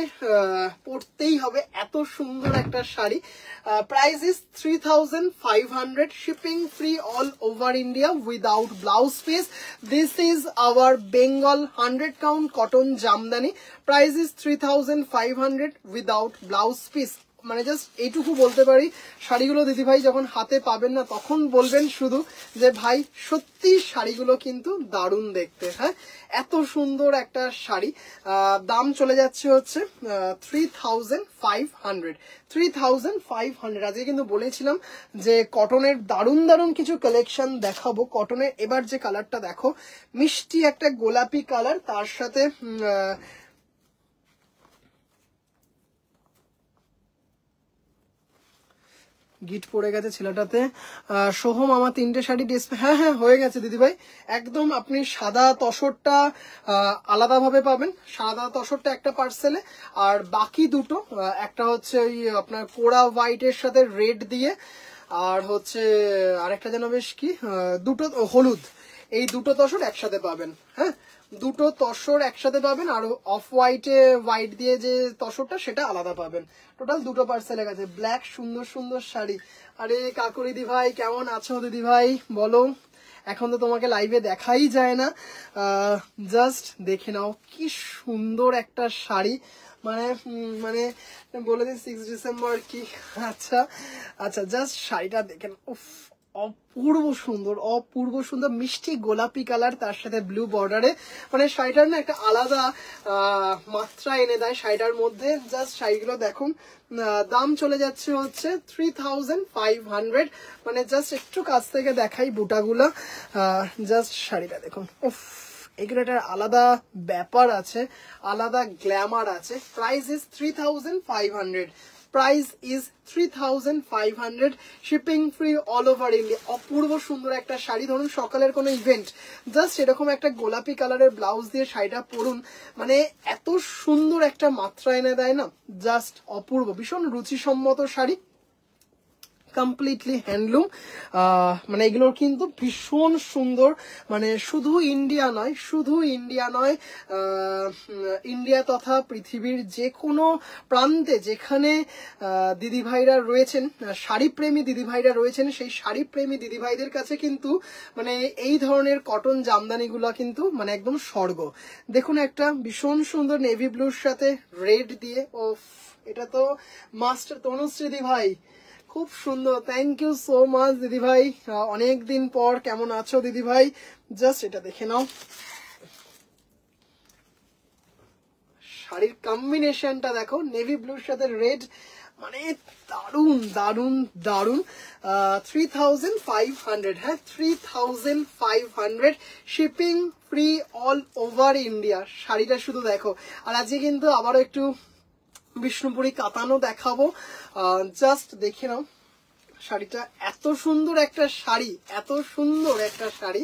পড়তেই হবে, এত সুন্দর একটা শাড়ি। Price is 3500, shipping free all over India without blouse piece. This is our Bengal 100 count cotton Jamdani. Price is 3500 without blouse piece. মানে জাস্ট এইটুকু বলতে পারি, শাড়িগুলো দিদিভাই যখন হাতে পাবেন না, তখন বলবেন শুধু যে ভাই সত্যি শাড়িগুলো কিন্তু দারুণ দেখতে। হ্যাঁ, এত সুন্দর একটা শাড়ি। দাম চলে যাচ্ছে হচ্ছে 3500। 3500। আজকে কিন্তু বলেছিলাম যে কটনের দারুণ দারুণ কিছু কালেকশন দেখাবো। কটনের এবার যে কালারটা দেখো, মিষ্টি একটা গোলাপি কালার, তার সাথে গিট পড়ে গেছে ছেলেটাতে। সোহম, আমার 3টে শাড়ি ডিসপ্লে, হ্যাঁ হ্যাঁ হয়ে গেছে দিদিভাই। একদম আপনি সাদা তসরটা আলাদাভাবে পাবেন, সাদা তসরটা একটা পার্সেলে, আর বাকি দুটো, একটা হচ্ছে ওই আপনার কোড়া হোয়াইটের সাথে রেড দিয়ে, আর হচ্ছে আরেকটা যেন বেশ কি দুটো হলুদ, এই দুটো তসর একসাথে পাবেন। হ্যাঁ, দুটো তসর একসাথে পাবেন, আর অফ হোয়াইটে হোয়াইট দিয়ে যে তসরটা সেটা আলাদা পাবেন। টোটাল দুটো পার্সেলের কাছে ব্ল্যাক সুন্দর সুন্দর শাড়ি। আরে কাকুরি দি ভাই কেমন আছো দিদি ভাই বলো, এখন তো তোমাকে লাইভে দেখাই যায় না, জাস্ট দেখে নাও কি সুন্দর একটা শাড়ি। মানে মানে বলে দিই 6 ডিসেম্বর কি। আচ্ছা আচ্ছা, জাস্ট শাড়িটা দেখেন, উফ অপূর্ব সুন্দর, অপূর্ব সুন্দর, মিষ্টি গোলাপি কালার, তার সাথে ব্লু বর্ডারে। মানে শাড়িটার না একটা আলাদা মাত্রা এনে দেয় শাড়িটার মধ্যে। জাস্ট শাড়িগুলো দেখুন, দাম চলে যাচ্ছে হচ্ছে 3500। মানে জাস্ট একটু কাছ থেকে দেখাই বুটাগুলো, জাস্ট শাড়িটা দেখুন, উফ এগুলো একটা আলাদা ব্যাপার আছে, আলাদা গ্ল্যামার আছে। Price is 3500, price is 3500, shipping free all over India. অপূর্ব সুন্দর একটা শাড়ি, ধরুন সকালের কোনো ইভেন্ট, জাস্ট এরকম একটা গোলাপি কালারের ব্লাউজ দিয়ে শাড়িটা পরুন, মানে এত সুন্দর একটা মাত্রা এনে দেয় না, জাস্ট অপূর্ব, ভীষণ রুচিসম্মত শাড়ি, কমপ্লিটলি হ্যান্ডলুম। মানে এগুলোর কিন্তু ভীষণ সুন্দর, মানে শুধু ইন্ডিয়া নয়, শুধু ইন্ডিয়া নয়, ইন্ডিয়া তথা পৃথিবীর যে কোনো প্রান্তে যেখানে দিদিভাইরা রয়েছেন, শাড়িপ্রেমী দিদিভাইরা রয়েছেন, সেই শাড়িপ্রেমী দিদিভাইদের কাছে কিন্তু মানে এই ধরনের কটন জামদানিগুলো কিন্তু মানে একদম স্বর্গ। দেখুন একটা ভীষণ সুন্দর নেভি ব্লুর সাথে রেড দিয়ে, ও এটা তো মাস্টার তনুশ্রী দিদিভাই, খুব সুন্দর, থ্যাংক ইউ সো মাচ দিদি ভাই, অনেক দিন পর, কেমন আছো দিদি ভাই? জাস্ট এটা দেখে নাও, শাড়ির কম্বিনেশনটা দেখো, নেভি ব্লুর সাথে রেড, মানে দারুন দারুন দারুন। 3500, হ্যাঁ 3500, shipping free all over India. শাড়িটা শুধু দেখো। আর আজকে কিন্তু আবারও একটু বিষ্ণুপুরি কাতানো দেখাবো, জাস্ট দেখে নাও শাড়িটা, এত সুন্দর একটা শাড়ি, এত সুন্দর একটা শাড়ি,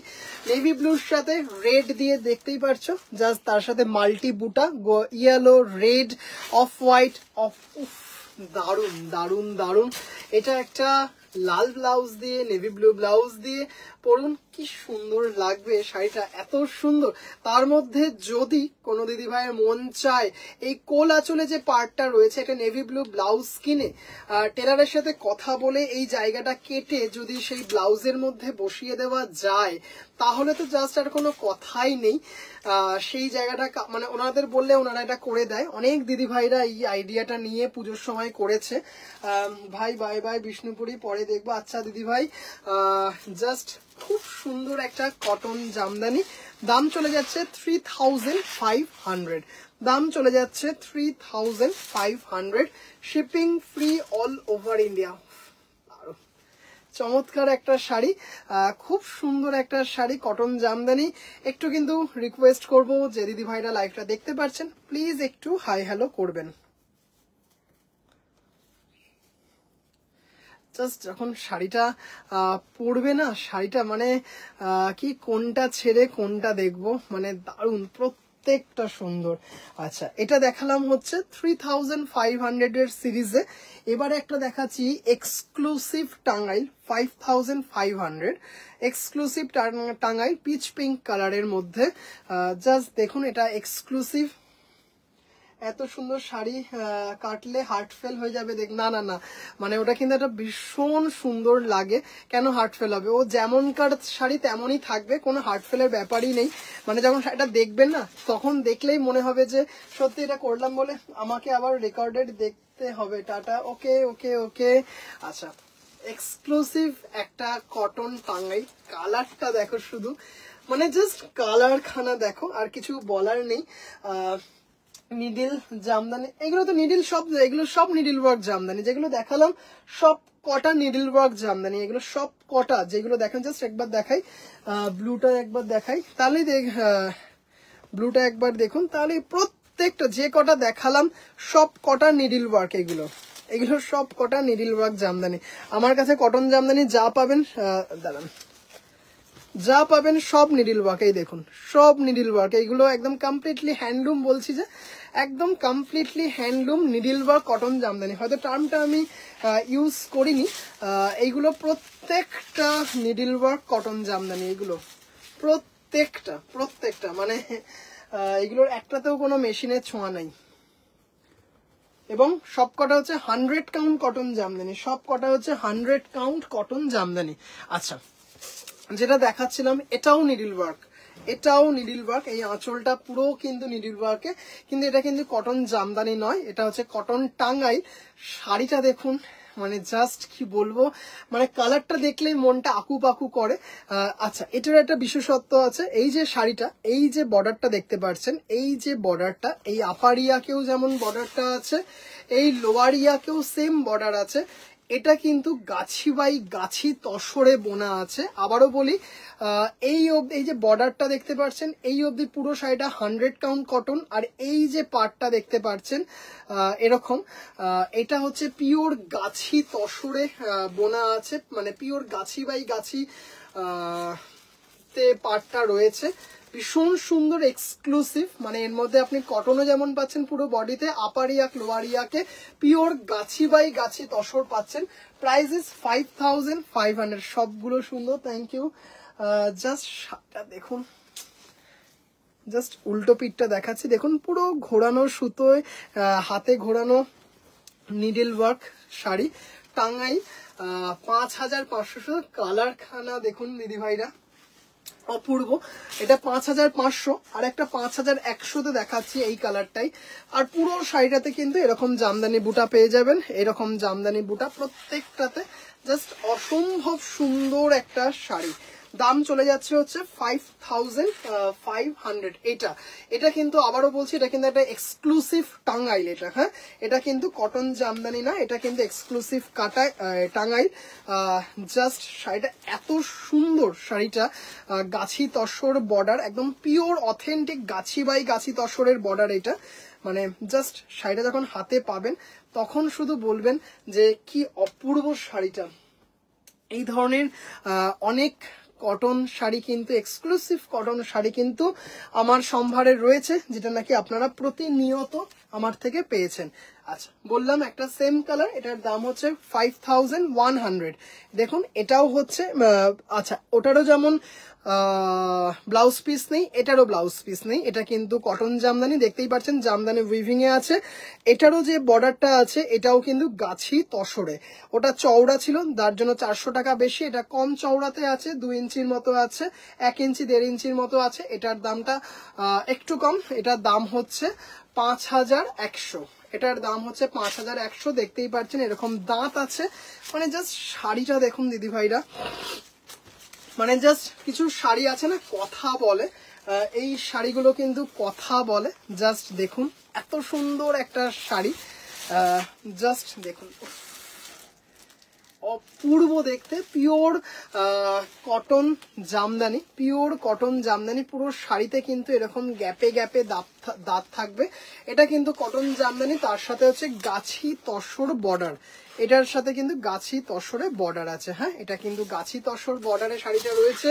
নেভি ব্লুর সাথে রেড দিয়ে দেখতেই পারছো, জাস্ট তার সাথে মাল্টি বুটা, ইয়েলো, রেড, অফ হোয়াইট, দারুন দারুন দারুন। এটা একটা লাল ব্লাউজ দিয়ে, নেভি ব্লু ব্লাউজ দিয়ে পরুন, কি সুন্দর লাগবে শাড়িটা, এত সুন্দর। তার মধ্যে যদি কোনো দিদি ভাইয়ের মন চায় এই কোল আঁচলে যে পার্টটা রয়েছে, একটা নেভি ব্লু ব্লাউজ কিনে টেলারের সাথে কথা বলে এই জায়গাটা কেটে যদি সেই ব্লাউজের মধ্যে বসিয়ে দেওয়া যায়, তাহলে তো জাস্ট আর কোনো কথাই নেই। সেই জায়গাটা মানে ওনাদের বললে ওনারা এটা করে দেয়। অনেক দিদি ভাইরা এই আইডিয়াটা নিয়ে পুজোর সময় করেছে। ভাই বাই বাই বিষ্ণুপুরি, পরে দেখবো। আচ্ছা দিদি ভাই, জাস্ট খুব সুন্দর একটা কটন জামদানি, দাম চলে যাচ্ছে 3500, দাম চলে যাচ্ছে 3500, shipping free all over India. চমৎকার একটা শাড়ি, খুব সুন্দর একটা শাড়ি, কটন জামদানি। একটু কিন্তু রিকোয়েস্ট করব যে দিদি ভাইরা লাইভটা দেখতে পাচ্ছেন, প্লিজ একটু হাই হ্যালো করবেন। জাস্ট যখন শাড়িটা পরবে না, শাড়িটা মানে কি কোনটা ছেড়ে কোনটা দেখবো, মানে দারুণ, প্রত্যেকটা সুন্দর। আচ্ছা, এটা দেখালাম হচ্ছে 3500 এর সিরিজে। এবারে একটা দেখাচ্ছি exclusive Tangail, 5500, exclusive Tangail pitch pink কালারের মধ্যে। জাস্ট দেখুন, এটা এক্সক্লুসিভ, এত সুন্দর শাড়ি কাটলে হার্ট ফেল হয়ে যাবে দেখ, না না না, মানে ওটা কিন্তু একটা ভীষণ সুন্দর লাগে। কেন হার্ট ফেল হবে? ও যেমনকার শাড়ি তেমনই থাকবে, কোনো হার্ট ফেলের ব্যাপারই নেই। মানে যখন শাড়িটা দেখবেন না, তখন দেখলেই মনে হবে যে সত্যি এটা করলাম বলে আমাকে আবার রেকর্ডেড দেখতে হবে। টাটা, ওকে ওকে ওকে। আচ্ছা, এক্সক্লুসিভ একটা কটন টাঙ্গাই, কালারটা দেখো শুধু, মানে জাস্ট কালার খানা দেখো, আর কিছু বলার নেই। নিডিল জামদানি, এগুলো তো নিডিল সব, এগুলো সব নিডিল ওয়ার্ক জামদানি, যেগুলো দেখালাম সব কটা নিডিল ওয়ার্ক জামদানি, এগুলো সব কটা যেগুলো দেখেন। জাস্ট একবার দেখাই, ব্লুটা একবার দেখাই, তাহলেই ব্লুটা একবার দেখুন, তাহলে প্রত্যেকটা যে কটা দেখালাম সব কটা নিডিল ওয়ার্ক, এগুলো সব কটা নিডিল ওয়ার্ক জামদানি। আমার কাছে কটন জামদানি যা পাবেন, দাঁড়ান যা পাবেন সব নিডল ওয়ার্ক, এই দেখুন সব নিডল ওয়ার্ক, এইগুলো একদম কমপ্লিটলি হ্যান্ডলুম, বলছি যে একদম completely handloom needle work cotton Jamdani. হয়তো টার্মটা আমি ইউজ করিনি, এইগুলো প্রত্যেকটা নিডল ওয়ার্ক কটন জামদানি, এগুলো প্রত্যেকটা মানে এগুলোর একটাতেও কোনো মেশিনের ছোঁয়া নাই। এবং সব কটা হচ্ছে 100 কাউন্ট কটন জামদানি, সব কটা হচ্ছে 100 কাউন্ট কটন জামদানি। আচ্ছা, যেটা দেখাচ্ছিলাম এটাও নিডল ওয়ার্ক, এটাও নিডল ওয়ার্ক, এই আঁচলটা পুরো কিন্তু নিডল ওয়ার্কে, কিন্তু এটা কিন্তু কটন জামদানি নয়, এটা হচ্ছে কটন টাঙ্গাই। শাড়িটা দেখুন, মানে জাস্ট কি বলবো, মানে কালারটা দেখলেই মনটা আকু পাকু করে। আচ্ছা, এটার একটা বিশেষত্ব আছে, এই যে শাড়িটা, এই যে বর্ডারটা দেখতে পাচ্ছেন, এই যে বর্ডারটা, এই আপার ইয়াকেও যেমন বর্ডারটা আছে, এই লোয়ার ইয়াকেও সেম বর্ডার আছে। এটা কিন্তু গাছি বাই গাছি তসরে বোনা আছে। আবারও বলি, এই যে বর্ডারটা দেখতে পাচ্ছেন, এই অবধি পুরো শাড়িটা 100 কাউন্ট কটন, আর এই যে পার্টটা দেখতে পাচ্ছেন এরকম, এটা হচ্ছে পিওর গাছি তসরে বোনা আছে, মানে পিওর গাছি বাই গাছি তে পার্টটা রয়েছে। ভীষণ সুন্দর এক্সক্লুসিভ, মানে এর মধ্যে আপনি কটনও যেমন পাচ্ছেন পুরো বডিতে, আপার ইয়াক লোয়ার ইয়াকে পিওর গাছি বাই গাছি তসর পাচ্ছেন। Price is 5500। সবগুলো সুন্দর, থ্যাংক ইউ। জাস্ট শাড়িটা দেখুন, জাস্ট উল্টো পিঠটা দেখাচ্ছি, দেখুন পুরো ঘোরানো সুতোয় হাতে ঘোরানো নিডল ওয়ার্ক শাড়ি, টাঙ্গাই, 5500। কালার খানা দেখুন দিদিভাইরা, অপূর্ব। এটা 5500, আর একটা 5100 দেখাচ্ছি এই কালারটাই। আর পুরো শাড়িটাতে কিন্তু এরকম জামদানি বুটা পেয়ে যাবেন, এরকম জামদানি বুটা প্রত্যেকটাতে। জাস্ট অসম্ভব সুন্দর একটা শাড়ি। দাম চলে যাচ্ছে হচ্ছে 5500। এটা কিন্তু আবারও বলছি, এটা কিন্তু একটা এক্সক্লুসিভ টাঙ্গাইল, এটা হ্যাঁ, এটা কিন্তু কটন জামদানি না, এটা কিন্তু এক্সক্লুসিভ টাঙ্গাইল। জাস্ট শাড়িটা এত সুন্দর, শাড়িটা গাছি তসর বর্ডার, একদম pure authentic Gachhi by Gachhi তসরের border এটা। মানে জাস্ট শাড়িটা যখন হাতে পাবেন তখন শুধু বলবেন যে কি অপূর্ব শাড়িটা। এই ধরনের অনেক কটন শাড়ি কিন্তু, এক্সক্লুসিভ কটন শাড়ি কিন্তু আমার সম্ভারে রয়েছে, যেটা নাকি আপনারা প্রতিনিয়ত আমার থেকে পেয়েছেন। আচ্ছা, বললাম একটা সেম কালার, এটার দাম হচ্ছে 5100। দেখুন এটাও হচ্ছে, আচ্ছা ওটারও যেমন ব্লাউজ পিস নেই, এটারও ব্লাউজ পিস নেই, এটা কিন্তু কটন জামদানি, দেখতেই পাচ্ছেন জামদানি উইভিং এ আছে। এটারও যে বর্ডারটা আছে এটাও কিন্তু গাছি তসরে, ওটা চওড়া ছিল তার জন্য 400 টাকা বেশি, এটা কম চওড়াতে আছে, 2 ইঞ্চির মতো আছে, 1 ইঞ্চি 1.5 ইঞ্চির মতো আছে। এটার দামটা একটু কম, এটার দাম হচ্ছে 5100। এটার দাম হচ্ছে 5100। দেখতেই পাচ্ছেন এরকম দাঁত আছে, মানে জাস্ট শাড়িটা দেখুন দিদিভাইরা, মানে জাস্ট কিছু শাড়ি আছে না কথা বলে, এই শাড়িগুলো কিন্তু কথা বলে। জাস্ট দেখুন এত সুন্দর একটা শাড়ি, জাস্ট দেখুন অপূর্ব দেখতে, pure cotton Jamdani, pure cotton Jamdani. পুরো শাড়িতে কিন্তু এরকম গ্যাপে গ্যাপে দাঁত থাকবে। এটা কিন্তু কটন জামদানি, তার সাথে হচ্ছে গাছি তসর বর্ডার, এটার সাথে কিন্তু গাছি তসরে বর্ডার আছে। হ্যাঁ, এটা কিন্তু গাছি তসর বর্ডারে শাড়িটা রয়েছে।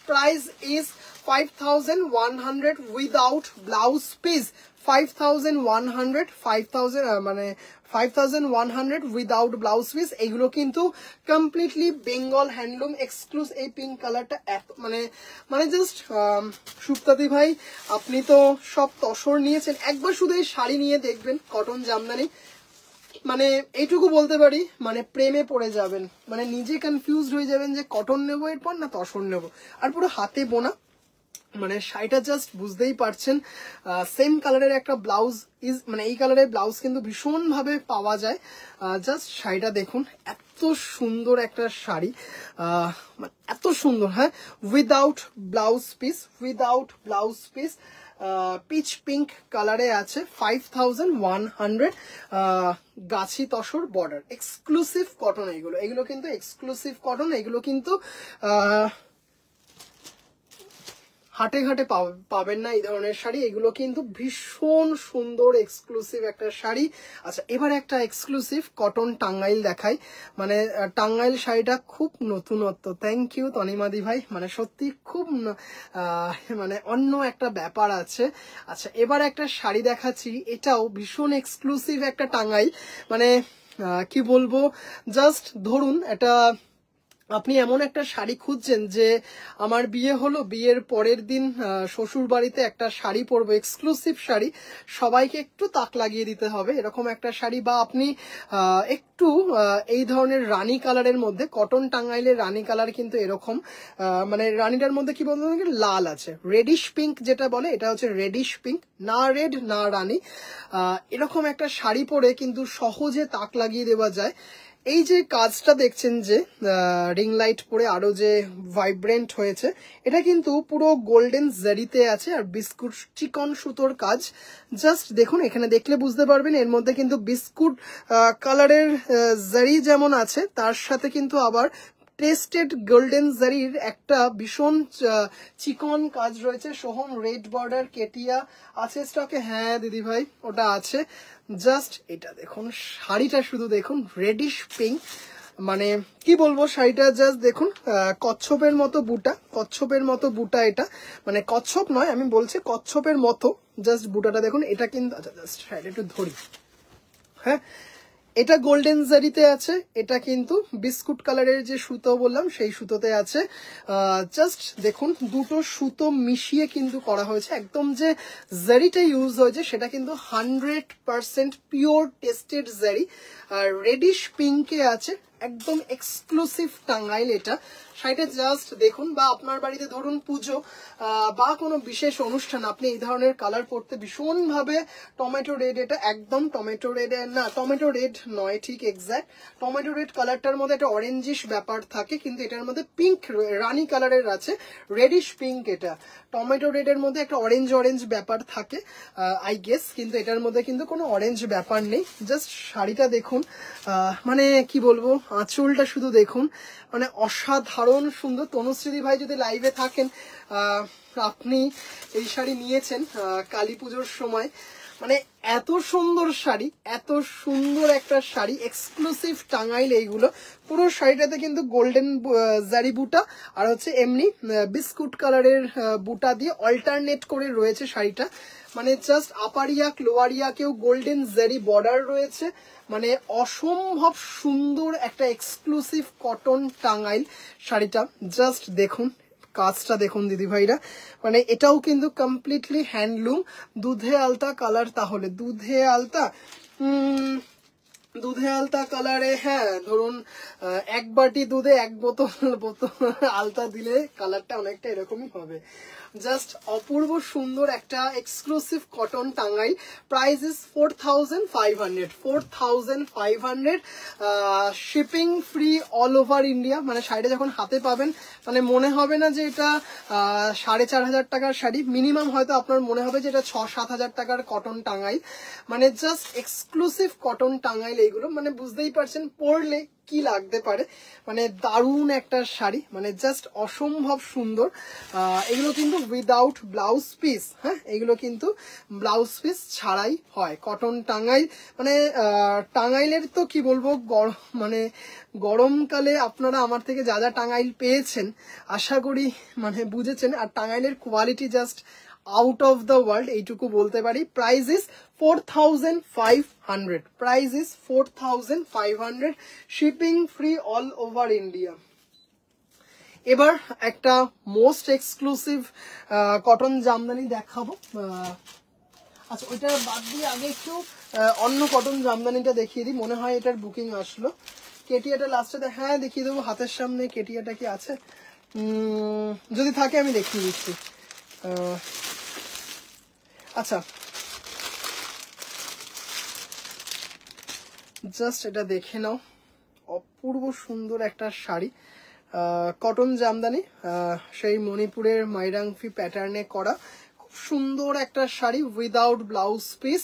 Price is 5100 without blouse piece. 5100 মানে 5100 উইদাউট ব্লাউজ পিস। এগুলো কিন্তু কমপ্লিটলি বেঙ্গল হ্যান্ডলুম এক্সক্লুসিভ। এই পিঙ্ক কালারটা এত মানে জাস্ট সুপ্তাদি ভাই, আপনি তো সব তসর নিয়েছেন, একবার শুধু এই শাড়ি নিয়ে দেখবেন কটন জামদানি, মানে এইটুকু বলতে পারি, মানে প্রেমে পড়ে যাবেন, মানে নিজে কনফিউজড হয়ে যাবেন যে কটন নেবো এরপর না তসর নেবো। আর পুরো হাতে বোনা, মানে শাড়িটা জাস্ট বুঝতেই পারছেন। সেম কালারের একটা ব্লাউজ ইজ, মানে এই কালারের ব্লাউজ কিন্তু ভীষণ ভাবে পাওয়া যায়। জাস্ট শাড়িটা দেখুন, এত সুন্দর একটা শাড়ি, এত সুন্দর। হ্যাঁ, without blouse piece, without blouse piece, pitch pink কালারে আছে। 5100 গাছি তসর বর্ডার, এক্সক্লুসিভ কটন। এগুলো কিন্তু এক্সক্লুসিভ কটন, এগুলো কিন্তু হাটে ঘাটে পাবেন না এই ধরনের শাড়ি। এগুলো কিন্তু ভীষণ সুন্দর এক্সক্লুসিভ একটা শাড়ি। আচ্ছা, এবার একটা এক্সক্লুসিভ কটন টাঙ্গাইল দেখাই। মানে টাঙ্গাইল শাড়িটা খুব নতুনত্ব। থ্যাংক ইউ তনিমাদি ভাই, মানে সত্যি খুব মানে অন্য একটা ব্যাপার আছে। আচ্ছা, এবার একটা শাড়ি দেখাচ্ছি, এটাও ভীষণ এক্সক্লুসিভ একটা টাঙ্গাইল। মানে কি বলবো, জাস্ট ধরুন এটা আপনি এমন একটা শাড়ি খুঁজছেন যে আমার বিয়ে হলো, বিয়ের পরের দিন শ্বশুর বাড়িতে একটা শাড়ি পরবো, এক্সক্লুসিভ শাড়ি, সবাইকে একটু তাক লাগিয়ে দিতে হবে এরকম একটা শাড়ি। বা আপনি একটু এই ধরনের রানী কালারের মধ্যে, কটন টাঙ্গাইলের রানী কালার কিন্তু এরকম, মানে রানীটার মধ্যে কি বলতে লাল আছে, রেডিশ পিঙ্ক যেটা বলে, এটা হচ্ছে রেডিশ পিঙ্ক, না রেড না রানী। এরকম একটা শাড়ি পরে কিন্তু সহজে তাক লাগিয়ে দেওয়া যায়। এই যে কাজটা দেখছেন যে রিং লাইট পরে আরো যে ভাইব্রেন্ট হয়েছে, এটা কিন্তু পুরো গোল্ডেন জারিতে আছে আর বিস্কুট চিকন সুতোর কাজ। জাস্ট দেখুন, এখানে দেখলে বুঝতে পারবেন এর মধ্যে কিন্তু বিস্কুট কালারের জারি যেমন আছে, তার সাথে কিন্তু আবার টেস্টেড গোল্ডেন জারির একটা ভীষণ চিকন কাজ রয়েছে। সোহম রেড বর্ডার কেটিয়া আছে স্টকে? হ্যাঁ দিদি ভাই, ওটা আছে। জাস্ট এটা দেখুন, শাড়িটা শুধু দেখুন, রেডিশ পিঙ্ক, মানে কি বলবো, শাড়িটা জাস্ট দেখুন, কচ্ছপের মতো বুটা, কচ্ছপের মতো বুটা এটা, মানে কচ্ছপ নয়, আমি বলছি কচ্ছপের মতো। জাস্ট বুটাটা দেখুন, এটা কিন্তু, আচ্ছা জাস্ট শাড়িটা একটু ধরি, হ্যাঁ, এটা গোল্ডেন জারিতে আছে, এটা কিন্তু বিস্কুট কালারের যে সুতো বললাম সেই সুতোতে আছে। জাস্ট দেখুন, দুটো সুতো মিশিয়ে কিন্তু করা হয়েছে, একদম যে জারিটা ইউজ হয়েছে সেটা কিন্তু 100% পিওর টেস্টেড জারি। আর রেডিশ পিঙ্কে আছে, একদম এক্সক্লুসিভ টাঙ্গাইল এটা। শাড়িটা জাস্ট দেখুন, বা আপনার বাড়িতে ধরুন পুজো বা কোনো বিশেষ অনুষ্ঠান, আপনি এই ধরনের কালার পরতে ভীষণভাবে, টমেটো রেড, এটা একদম টমেটো রেড, না টমেটো রেড নয়, ঠিক এক্স্যাক্ট টমেটো রেড কালারটার মধ্যে একটা অরেঞ্জিশ ব্যাপার থাকে, কিন্তু এটার মধ্যে পিঙ্ক রানী কালারের আছে, রেডিশ পিঙ্ক। এটা টমেটো রেডের মধ্যে একটা অরেঞ্জ অরেঞ্জ ব্যাপার থাকে আই গেস, কিন্তু এটার মধ্যে কিন্তু কোনো অরেঞ্জ ব্যাপার নেই। জাস্ট শাড়িটা দেখুন, মানে কি বলবো, আঁচলটা শুধু দেখুন, মানে অসাধারণ সুন্দর। তনুশ্রী ভাই যদি লাইভে থাকেন, আপনি এই শাড়ি নিয়েছেন কালী পুজোর সময়, মানে এত সুন্দর শাড়ি, এত সুন্দর একটা শাড়ি, এক্সক্লুসিভ টাঙ্গাইল এইগুলো। পুরো শাড়িটাতে কিন্তু গোল্ডেন জারি বুটা আর হচ্ছে এমনি বিস্কুট কালারের বুটা দিয়ে অল্টারনেট করে রয়েছে শাড়িটা। মানে জাস্ট আপার ইয়াক লোয়ার ইয়াকেও গোল্ডেন জারি বর্ডার রয়েছে, মানে অসম্ভব সুন্দর একটা এক্সক্লুসিভ কটন টাঙ্গাইল শাড়িটা। জাস্ট দেখুন কাজটা দেখুন দিদি ভাইরা, মানে এটাও কিন্তু কমপ্লিটলি হ্যান্ডলুম। দুধে আলতা কালার, তাহলে দুধে আলতা, দুধে আলতা কালারে, হ্যাঁ ধরুন এক বাটি দুধে এক বোতল আলতা দিলে কালারটা অনেকটা এরকমই হবে। জাস্ট অপূর্ব সুন্দর একটা exclusive cotton Tangail. Price is 4500, 4500, shipping free all over India. মানে শাড়িটা যখন হাতে পাবেন, মানে মনে হবে না যে এটা 4500 টাকার শাড়ি, মিনিমাম হয়তো আপনার মনে হবে যে এটা 6-7 হাজার টাকার কটন টাঙ্গাইল। মানে জাস্ট এক্সক্লুসিভ কটন টাঙ্গাইল এইগুলো, মানে বুঝতেই পারছেন পরলে কি লাগতে পারে, মানে দারুণ একটা শাড়ি, মানে জাস্ট অসম্ভব সুন্দর। এগুলো কিন্তু উইদাউট ব্লাউজ পিস, হ্যাঁ এগুলো কিন্তু ব্লাউজ পিস ছাড়াই হয় কটন টাঙ্গাইল। মানে টাঙ্গাইলের তো কি বলবো, মানে গরমকালে আপনারা আমার থেকে যা যা টাঙ্গাইল পেয়েছেন আশা করি মানে বুঝেছেন। আর টাঙ্গাইলের quality just out of the world, এইটুকু বলতে পারি। Price is 4500, price is 4500, shipping free all over India. এবার একটা মোস্ট এক্সক্লুসিভ কটন জামদানি দেখাবো। আচ্ছা, ওইটা বাদ দিয়ে আগে একটু অন্য কটন জামদানিটা দেখিয়ে দিই, মনে হয় এটার বুকিং আসলো। কেটিয়াটা লাস্টে, হ্যাঁ দেখিয়ে দেবো, হাতের সামনে কেটিয়াটা কি আছে, যদি থাকে আমি দেখিয়ে দিচ্ছি। আচ্ছা জাস্ট এটা দেখে নাও, অপূর্ব সুন্দর একটা শাড়ি, কটন জামদানি, সেই মণিপুরের মাইরাংফি প্যাটার্নে করা, খুব সুন্দর একটা sari without blouse piece.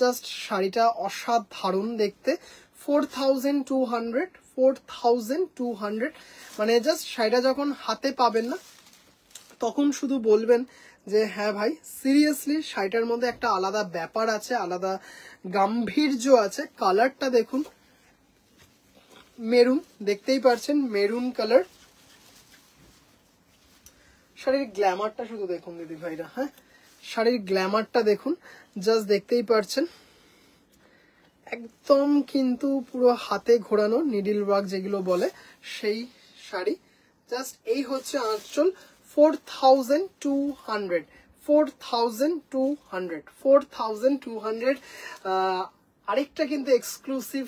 Just শাড়িটা অসাধারণ দেখতে। 4200, 4200, মানে জাস্ট শাড়িটা যখন হাতে পাবেন না, তখন শুধু বলবেন যে হ্যাঁ ভাই সিরিয়াসলি শাড়িটার মধ্যে একটা আলাদা ব্যাপার আছে, আলাদা গাম্ভীর্য আছে। কালারটা দেখুন, মেরুন, দেখতেই পারছেন মেরুন কালার। শাড়ির গ্ল্যামারটা শুধু দেখুন দিদি ভাইরা, হ্যাঁ শাড়ির গ্ল্যামারটা দেখুন, জাস্ট দেখতেই পারছেন একদম কিন্তু পুরো হাতে ঘোরানো নিডল ওয়ার্ক যেগুলো বলে সেই শাড়ি। জাস্ট এই হচ্ছে আঁচল, 4200, 4200। আরেকটা কিন্তু এক্সক্লুসিভ,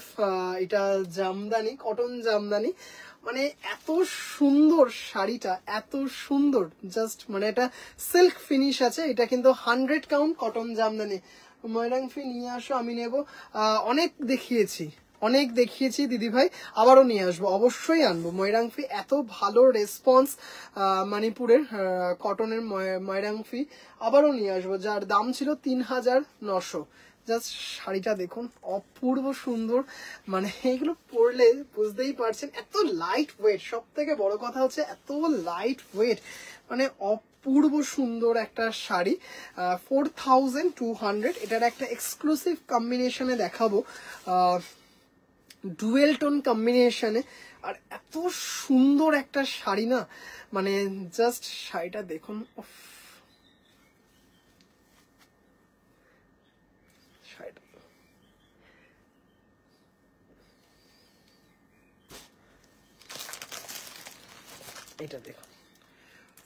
এটা জামদানি, কটন জামদানি, মানে এত সুন্দর শাড়িটা, এত সুন্দর, জাস্ট মানে এটা সিল্ক ফিনিশ আছে। এটা কিন্তু 100 কাউন্ট কটন জামদানি। ময়রাংফি নিয়ে আসো, আমি নেব। অনেক দেখিয়েছি দিদি ভাই, আবারও নিয়ে আসবো, অবশ্যই আনবো ময়রাংফি। এত ভালো রেসপন্স মণিপুরের কটনের ময়রাংফি, আবারও নিয়ে আসবো, যার দাম ছিল 3900। জাস্ট শাড়িটা দেখুন, অপূর্ব সুন্দর, মানে এগুলো পরলে বুঝতেই পারছেন এত লাইট ওয়েট। সব থেকে বড় কথা হচ্ছে এত লাইট ওয়েট, মানে অপূর্ব সুন্দর একটা শাড়ি। 4200। এটার একটা এক্সক্লুসিভ কম্বিনেশনে দেখাবো, ডুয়েল টোন কম্বিনেশনে। আর এত সুন্দর একটা শাড়ি না, মানে জাস্ট শাড়িটা দেখুন, শাড়িটা এটা দেখুন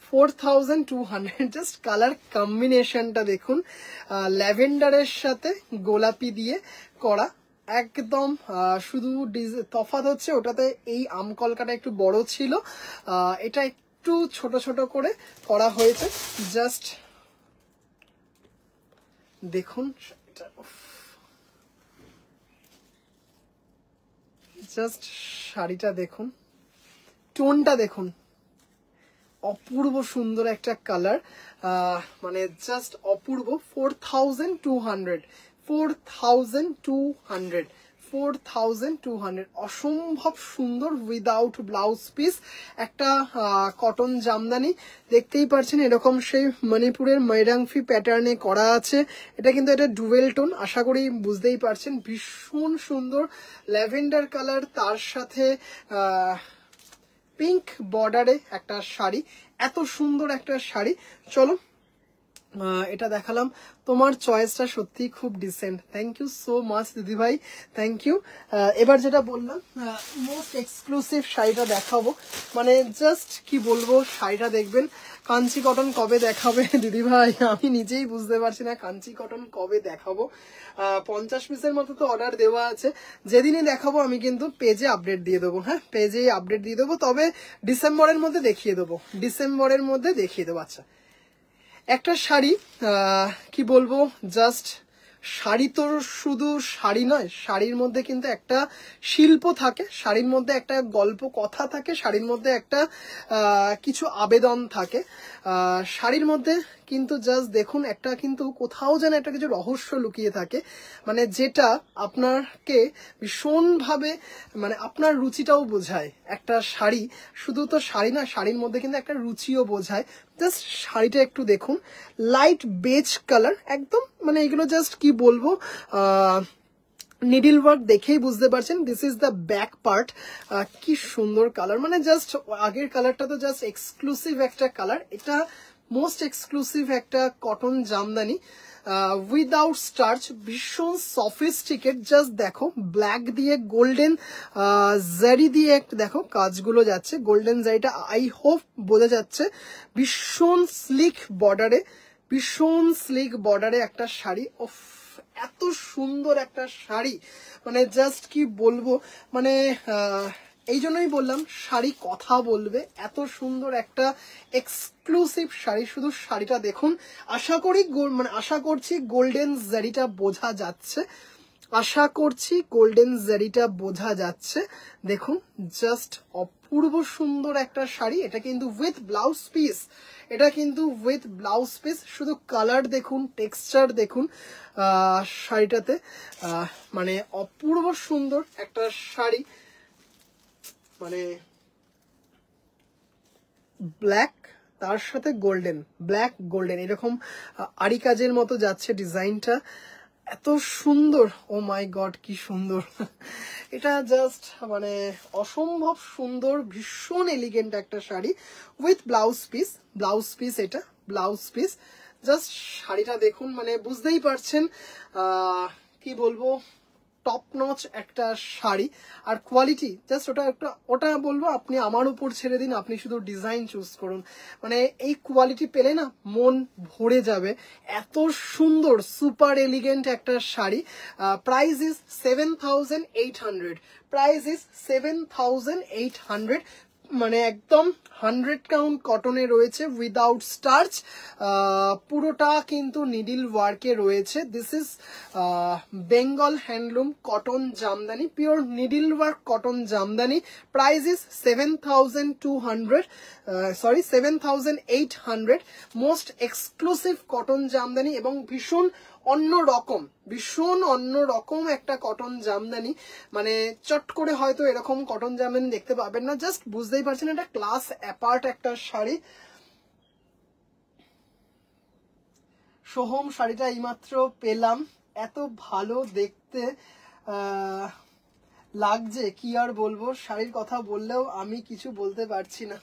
4200। জাস্ট কালার কম্বিনেশনটা দেখুন, ল্যাভেন্ডারের সাথে গোলাপি দিয়ে করা, একদম শুধু তফাৎ হচ্ছে ওটাতে এই আমকলকাটা একটু বড় ছিল, এটা একটু ছোট ছোট করে করা হয়েছে। জাস্ট দেখুন, জাস্ট শাড়িটা দেখুন, টোনটা দেখুন, অপূর্ব সুন্দর একটা কালার, মানে জাস্ট অপূর্ব। 4200, 4200, অসম্ভব সুন্দর, উইদাউট ব্লাউজ পিস একটা কটন জামদানি। দেখতেই পাচ্ছেন এরকম সেই মণিপুরের ময়রাংফি প্যাটার্নে করা আছে। এটা কিন্তু এটা ডুয়েল টোন, আশা করি বুঝতেই পারছেন, ভীষণ সুন্দর ল্যাভেন্ডার কালার, তার সাথে পিঙ্ক বর্ডারে একটা শাড়ি, এত সুন্দর একটা শাড়ি। চলো এটা দেখালাম, তোমার চয়েসটা সত্যি খুব decent, thank you so much দিদি ভাই, থ্যাংক ইউ। এবার যেটা বললাম মোস্ট এক্সক্লুসিভ শাড়িটা দেখাবো, মানে জাস্ট কি বলবো, শাড়িটা দেখবেন। কাঞ্চি কটন কবে দেখাবে দিদি ভাই, আমি নিজেই বুঝতে পারছি না কাঞ্চি কটন কবে দেখাবো। 50 পিসের মতো তো অর্ডার দেওয়া আছে, যেদিনই দেখাবো আমি কিন্তু পেজে আপডেট দিয়ে দেবো, হ্যাঁ পেজে আপডেট দিয়ে দেবো, তবে ডিসেম্বরের মধ্যে দেখিয়ে দেবো, ডিসেম্বরের মধ্যে দেখিয়ে দেবো। আচ্ছা, একটা শাড়ি, কি বলবো, জাস্ট শাড়ি তো শুধু শাড়ি নয়, শাড়ির মধ্যে কিন্তু একটা শিল্প থাকে, শাড়ির মধ্যে একটা গল্প কথা থাকে, শাড়ির মধ্যে একটা কিছু আবেদন থাকে, শাড়ির মধ্যে কিন্তু জাস্ট দেখুন একটা কিন্তু কোথাও যেন একটা কিছু রহস্য লুকিয়ে থাকে, মানে যেটা আপনাকে ভীষণভাবে, মানে আপনার রুচিটাও বোঝায়। একটা শাড়ি শুধু তো শাড়ি না, শাড়ির মধ্যে কিন্তু একটা রুচিও বোঝায়। জাস্ট শাড়িটা একটু দেখুন, লাইট বেজ কালার একদম, মানে এগুলো জাস্ট কি বলবো, নিডল ওয়ার্ক দেখেই বুঝতে পারছেন। This is the back part, কি সুন্দর কালার, মানে জাস্ট আগের কালারটা তো জাস্ট এক্সক্লুসিভ একটা কালার, এটা মোস্ট এক্সক্লুসিভ একটা কটন জামদানি উইদাউট স্টার্চ, ভীষণ সফিস্টিকেট। জাস্ট দেখো ব্ল্যাক দিয়ে গোল্ডেন জারি দিয়ে একটা দেখো কাজগুলো যাচ্ছে, গোল্ডেন জারিটা আই হোপ বোঝা যাচ্ছে। ভীষণ স্লিক বর্ডারে, ভীষণ স্লিক বর্ডারে একটা শাড়ি, ওফ এত সুন্দর একটা শাড়ি, মানে জাস্ট কি বলবো, মানে এই জন্যই বললাম শাড়ি কথা বলবে, এত সুন্দর একটা এক্সক্লুসিভ শাড়ি। শুধু শাড়িটা দেখুন, আশা করি মানে আশা করছি গোল্ডেন জারিটা বোঝা যাচ্ছে, আশা করছি গোল্ডেন জারিটা বোঝা যাচ্ছে। দেখুন জাস্ট অপূর্ব সুন্দর একটা শাড়ি, এটা কিন্তু উইথ ব্লাউজ পিস, এটা কিন্তু উইথ ব্লাউজ পিস। শুধু কালার দেখুন, টেক্সচার দেখুন শাড়িটাতে, মানে অপূর্ব সুন্দর একটা শাড়ি, মানে ব্ল্যাক তার সাথে গোল্ডেন, ব্ল্যাক গোল্ডেন, এরকম আরি কাজের মতো যাচ্ছে ডিজাইনটা, এত সুন্দর। ও মাই গড কি সুন্দর এটা, জাস্ট মানে অসম্ভব সুন্দর, ভীষণ এলিগেন্ট একটা sari with blouse piece. Blouse piece, এটা ব্লাউজ পিস। জাস্ট শাড়িটা দেখুন, মানে বুঝতেই পারছেন কি বলবো, টপ নচ একটা শাড়ি। আর কোয়ালিটি জাস্ট ওটা বলবো আপনি আমার উপর ছেড়ে দিন, আপনি শুধু ডিজাইন চুজ করুন, মানে এই কোয়ালিটি পেলে না মন ভরে যাবে। এত সুন্দর সুপার এলিগেন্ট একটা শাড়ি। প্রাইস ইজ 7,800, প্রাইস ইজ 7,800, মানে একদম 100 কাউন্ট কটনে রয়েছে উইদাউট স্টার্চ, পুরোটা কিন্তু নিডিল ওয়ার্কে রয়েছে। This is Bengal handloom cotton Jamdani, pure needle work cotton Jamdani. Price is 7,800, most exclusive cotton Jamdani এবং ভীষণ অন্যরকম একটা কটন জামদানি। মানে চট করে হয়তো এরকম কটন জামদানি দেখতে পাবেন না, জাস্ট বুঝতেই পারছেন এটা ক্লাস অ্যাপার্ট একটা শাড়ি। সোহম শাড়িটা এইমাত্র পেলাম, এত ভালো দেখতে লাগছে, কি আর বলবো, শাড়ির কথা বললেও আমি কিছু বলতে পারছি না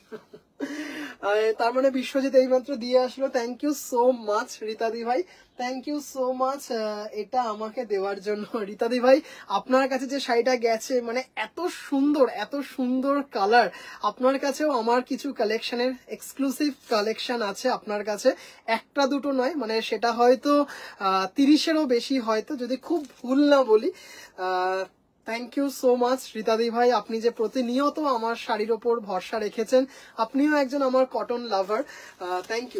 তার মানে বিশ্বজিৎ এইমাত্র দিয়ে আসলো, থ্যাংক ইউ সো মাচ রীতাদি ভাই, থ্যাংক ইউ সো মাচ এটা আমাকে দেওয়ার জন্য। রীতাদি ভাই আপনার কাছে যে শাড়িটা গেছে, মানে এত সুন্দর কালার, আপনার কাছেও আমার কিছু কালেকশনের এক্সক্লুসিভ কালেকশন আছে আপনার কাছে, একটা দুটো নয়, মানে সেটা হয়তো 30-এরও বেশি, হয়তো যদি খুব ভুল না বলি। থ্যাংক ইউ সো মাচ রীতাদি ভাই, আপনি যে প্রতিনিয়ত আমার শাড়ির ওপর ভরসা রেখেছেন, আপনিও একজন আমার কটন লাভার, থ্যাংক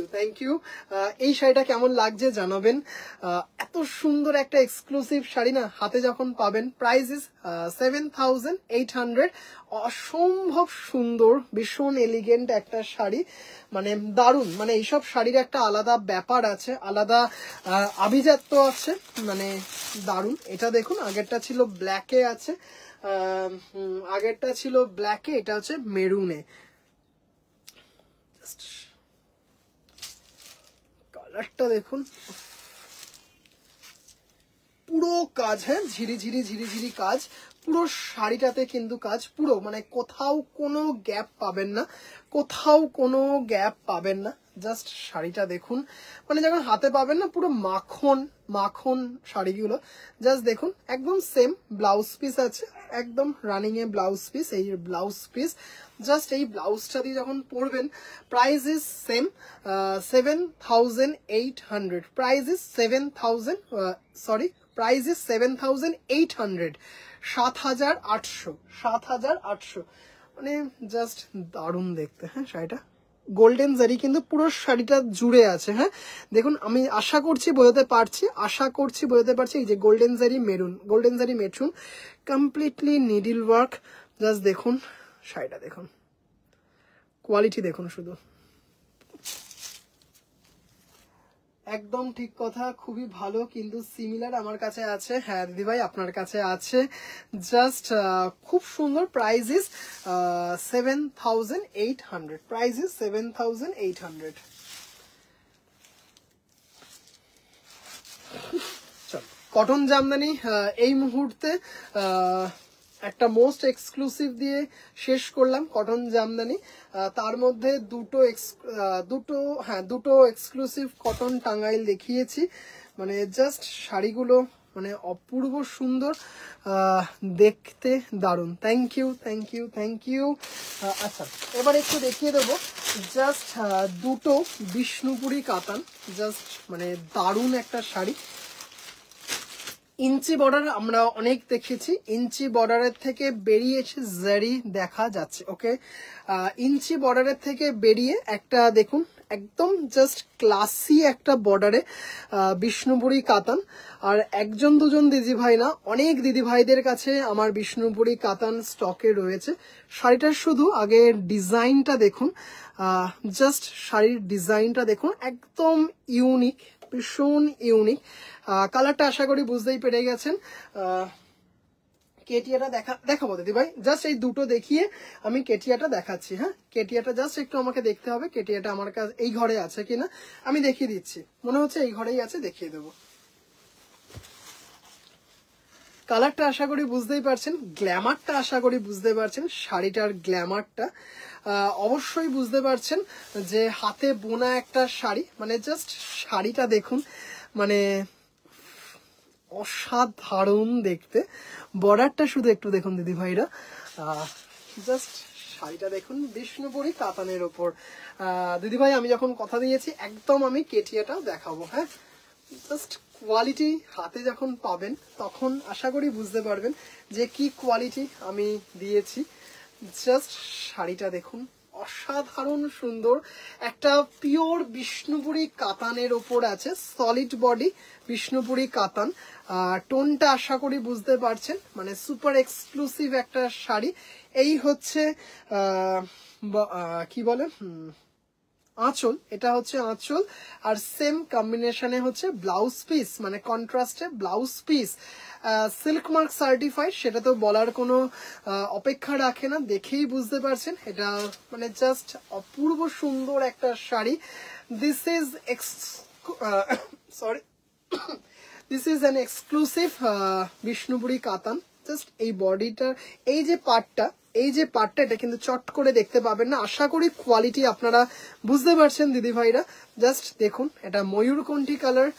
ইউ। এই শাড়িটা কেমন লাগছে জানাবেন। এত সুন্দর একটা এক্সক্লুসিভ শাড়ি না হাতে যখন পাবেন। প্রাইস ইজ 7,800, অসম্ভব সুন্দর, ভীষণ এলিগেন্ট একটা শাড়ি, মানে দারুণ, মানে এইসব শাড়ির একটা আলাদা ব্যাপার আছে, আলাদা আভিজাত্য আছে, মানে দারুণ। এটা দেখুন, আগেরটা ছিল ব্ল্যাকে আছে, এটা হচ্ছে মেরুনে, কালারটা দেখুন, পুরো কাজ, হ্যাঁ ঝিরি কাজ, পুরো শাড়িটাতে কিন্তু কাজ, পুরো মানে কোথাও কোনো গ্যাপ পাবেন না, জাস্ট শাড়িটা দেখুন, মানে যখন হাতে পাবেন না পুরো মাখন শাড়িগুলো, জাস্ট দেখুন, একদম সেম ব্লাউজ পিস আছে, একদম রানিং এ ব্লাউজ পিস, এই ব্লাউজ পিস, জাস্ট এই ব্লাউজটা দিয়ে যখন পরবেন, price is same 7,800, price is 7,800, 7,800, মানে জাস্ট দারুণ দেখতে। হ্যাঁ, শাড়িটা গোল্ডেন জারি কিন্তু পুরো শাড়িটা জুড়ে আছে। হ্যাঁ দেখুন, আমি আশা করছি বোঝাতে পারছি, এই যে গোল্ডেন জারি maroon, completely needle work, just দেখুন শাড়িটা, দেখুন কোয়ালিটি দেখুন, শুধু একদম ঠিক কথা, খুবই ভালো, কিন্তু সিমিলার আমার কাছে আছে। হ্যাঁ দিদিভাই আপনার কাছে আছে, জাস্ট খুব সুন্দর। Price is 7,800, price is 7,800। চল, কটন জামদানি এই মুহূর্তে একটা মোস্ট এক্সক্লুসিভ দিয়ে শেষ করলাম কটন জামদানি। তার মধ্যে দুটো এক্সক্লুসিভ কটন টাঙ্গাইল দেখিয়েছি, মানে জাস্ট শাড়িগুলো মানে অপূর্ব সুন্দর, দেখতে দারুণ। Thank you. আচ্ছা, এবার একটু দেখিয়ে দেবো জাস্ট দুটো বিষ্ণুপুরি কাতান, জাস্ট মানে দারুণ একটা শাড়ি। ইঞ্চি বর্ডার আমরা অনেক দেখেছি, ইঞ্চি বর্ডারের থেকে বেরিয়ে এসে জারি দেখা যাচ্ছে। ওকে, ইঞ্চি বর্ডারের থেকে বেরিয়ে একটা দেখুন, একদম জাস্ট ক্লাসি একটা বর্ডারে বিষ্ণুপুরি কাতান। আর একজন দুজন দিদিভাই না, অনেক দিদিভাইদের কাছে আমার বিষ্ণুপুরি কাতান স্টকে রয়েছে। শাড়িটার শুধু আগে ডিজাইনটা দেখুন, জাস্ট শাড়ির ডিজাইনটা দেখুন, একদম ইউনিক, ভীষণ ইউনিক। কালারটা আশা করি বুঝতেই পেরে গেছেন কেটিয়াটা দেখাবো দিদি ভাই, জাস্ট এই দুটো দেখিয়ে আমি কেটিয়াটা দেখাচ্ছি। হ্যাঁ, কেটিয়াটা জাস্ট একটু আমাকে দেখতে হবে কেটিয়াটা আমার কাছে এই ঘরে আছে কিনা, আমি দেখিয়ে দিচ্ছি। মনে হচ্ছে এই ঘরেই আছে, দেখিয়ে দেবো। কালারটা আশা করি বুঝতেই পারছেন, গ্ল্যামারটা আশা করি বুঝতে পারছেন, শাড়িটার গ্ল্যামারটা অবশ্যই বুঝতে পারছেন যে হাতে বোনা একটা শাড়ি। মানে জাস্ট শাড়িটা দেখুন, মানে অসাধারণ দেখতে। বর্ডারটা শুধু একটু দেখুন দিদি ভাইরা, জাস্ট শাড়িটা দেখুন বিষ্ণুপুরি কাতানের ওপর। দিদি ভাই আমি যখন কথা দিয়েছি একদম আমি কেটিয়াটা দেখাবো। হ্যাঁ, জাস্ট কোয়ালিটি হাতে যখন পাবেন তখন আশা করি বুঝতে পারবেন যে কি কোয়ালিটি আমি দিয়েছি। জাস্ট শাড়িটা দেখুন, অসাধারণ সুন্দর একটা পিওর বিষ্ণুপুরি কাতানের ওপর আছে, সলিড বডি বিষ্ণুপুরি কাতান। টোনটা আশা করি বুঝতে পারছেন, মানে সুপার এক্সক্লুসিভ একটা শাড়ি। এই হচ্ছে কি বলে আঁচল, এটা হচ্ছে আঁচল, আর সেম কম্বিনেশনে হচ্ছে ব্লাউজ পিস, মানে কন্ট্রাস্টে blouse piece. Silk mark certified, সেটা তো বলার কোনো অপেক্ষা রাখে না, দেখেই বুঝতে পারছেন। এটা মানে জাস্ট অপূর্ব সুন্দর একটা sari. This is sorry this is an exclusive Bishnupuri কাতান। জাস্ট এই বডিটার এই যে পার্টটা এটা কিন্তু চট করে দেখতে পাবেন না। আশা করি কোয়ালিটি আপনারা বুঝতে পারছেন দিদি ভাইরা। জাস্ট দেখুন, এটা ময়ূরকণ্ঠী কালার,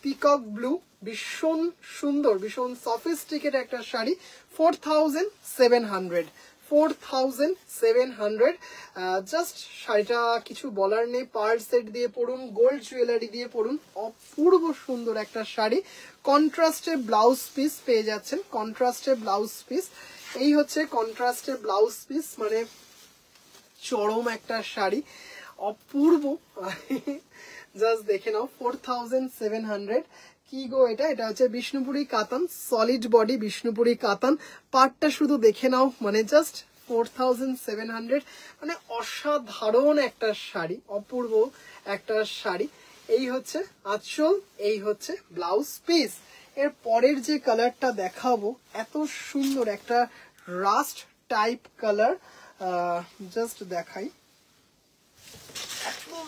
পিকক ব্লু, ভীষণ সুন্দর, ভীষণ সফিস্টিকেট একটা শাড়ি। 4700 4700। জাস্ট শাড়িটা কিছু বলার নেই, পার্ল সেট দিয়ে পরুন, গোল্ড জুয়েলারি দিয়ে পরুন, অপূর্ব সুন্দর একটা শাড়ি। কন্ট্রাস্টে ব্লাউজ পিস পেয়ে যাচ্ছেন, কন্ট্রাস্টে ব্লাউজ পিস। এই হচ্ছে কন্ট্রাস্টে ব্লাউজ পিস, মানে চরম একটা শাড়ি, অপূর্ব। জাস্ট দেখে নাও 4700। কি গো এটা হচ্ছে বিষ্ণুপুরি কাতান, সলিড বডি বিষ্ণুপুরি কাতান। পার্টটা শুধু দেখে নাও, মানে জাস্ট 4700, মানে অসাধারণ একটা শাড়ি, অপূর্ব একটা শাড়ি। এই হচ্ছে আঁচল, এই হচ্ছে ব্লাউজ পিস। এর পরের যে কালারটা দেখাবো, এত সুন্দর একটা রাস্ট টাইপ কালার, জাস্ট দেখাই।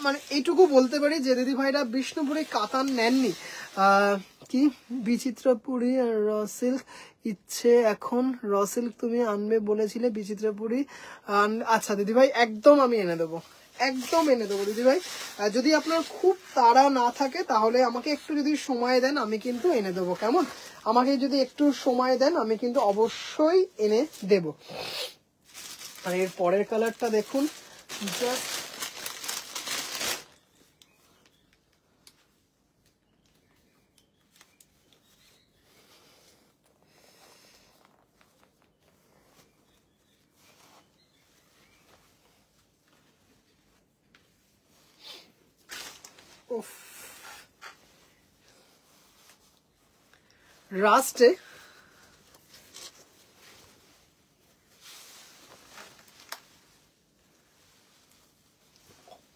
মানে এইটুকু বলতে পারি যে দিদি ভাইরা বিষ্ণুপুরি কাতান নেননি, কি বিচিত্রপুরী আর র সিল্ক ইচ্ছে, এখন র সিল্ক তুমি আনবে বলেছিলে বিচিত্রপুরী। আচ্ছা দিদি ভাই, একদম আমি এনে দেবো, একদম এনে দেবো দিদি ভাই। যদি আপনার খুব তাড়া না থাকে তাহলে আমাকে একটু যদি সময় দেন আমি কিন্তু এনে দেবো, কেমন? আমাকে যদি একটু সময় দেন আমি কিন্তু অবশ্যই এনে দেব। আর এর পরের কালারটা দেখুন, জাস্ট রাস্টে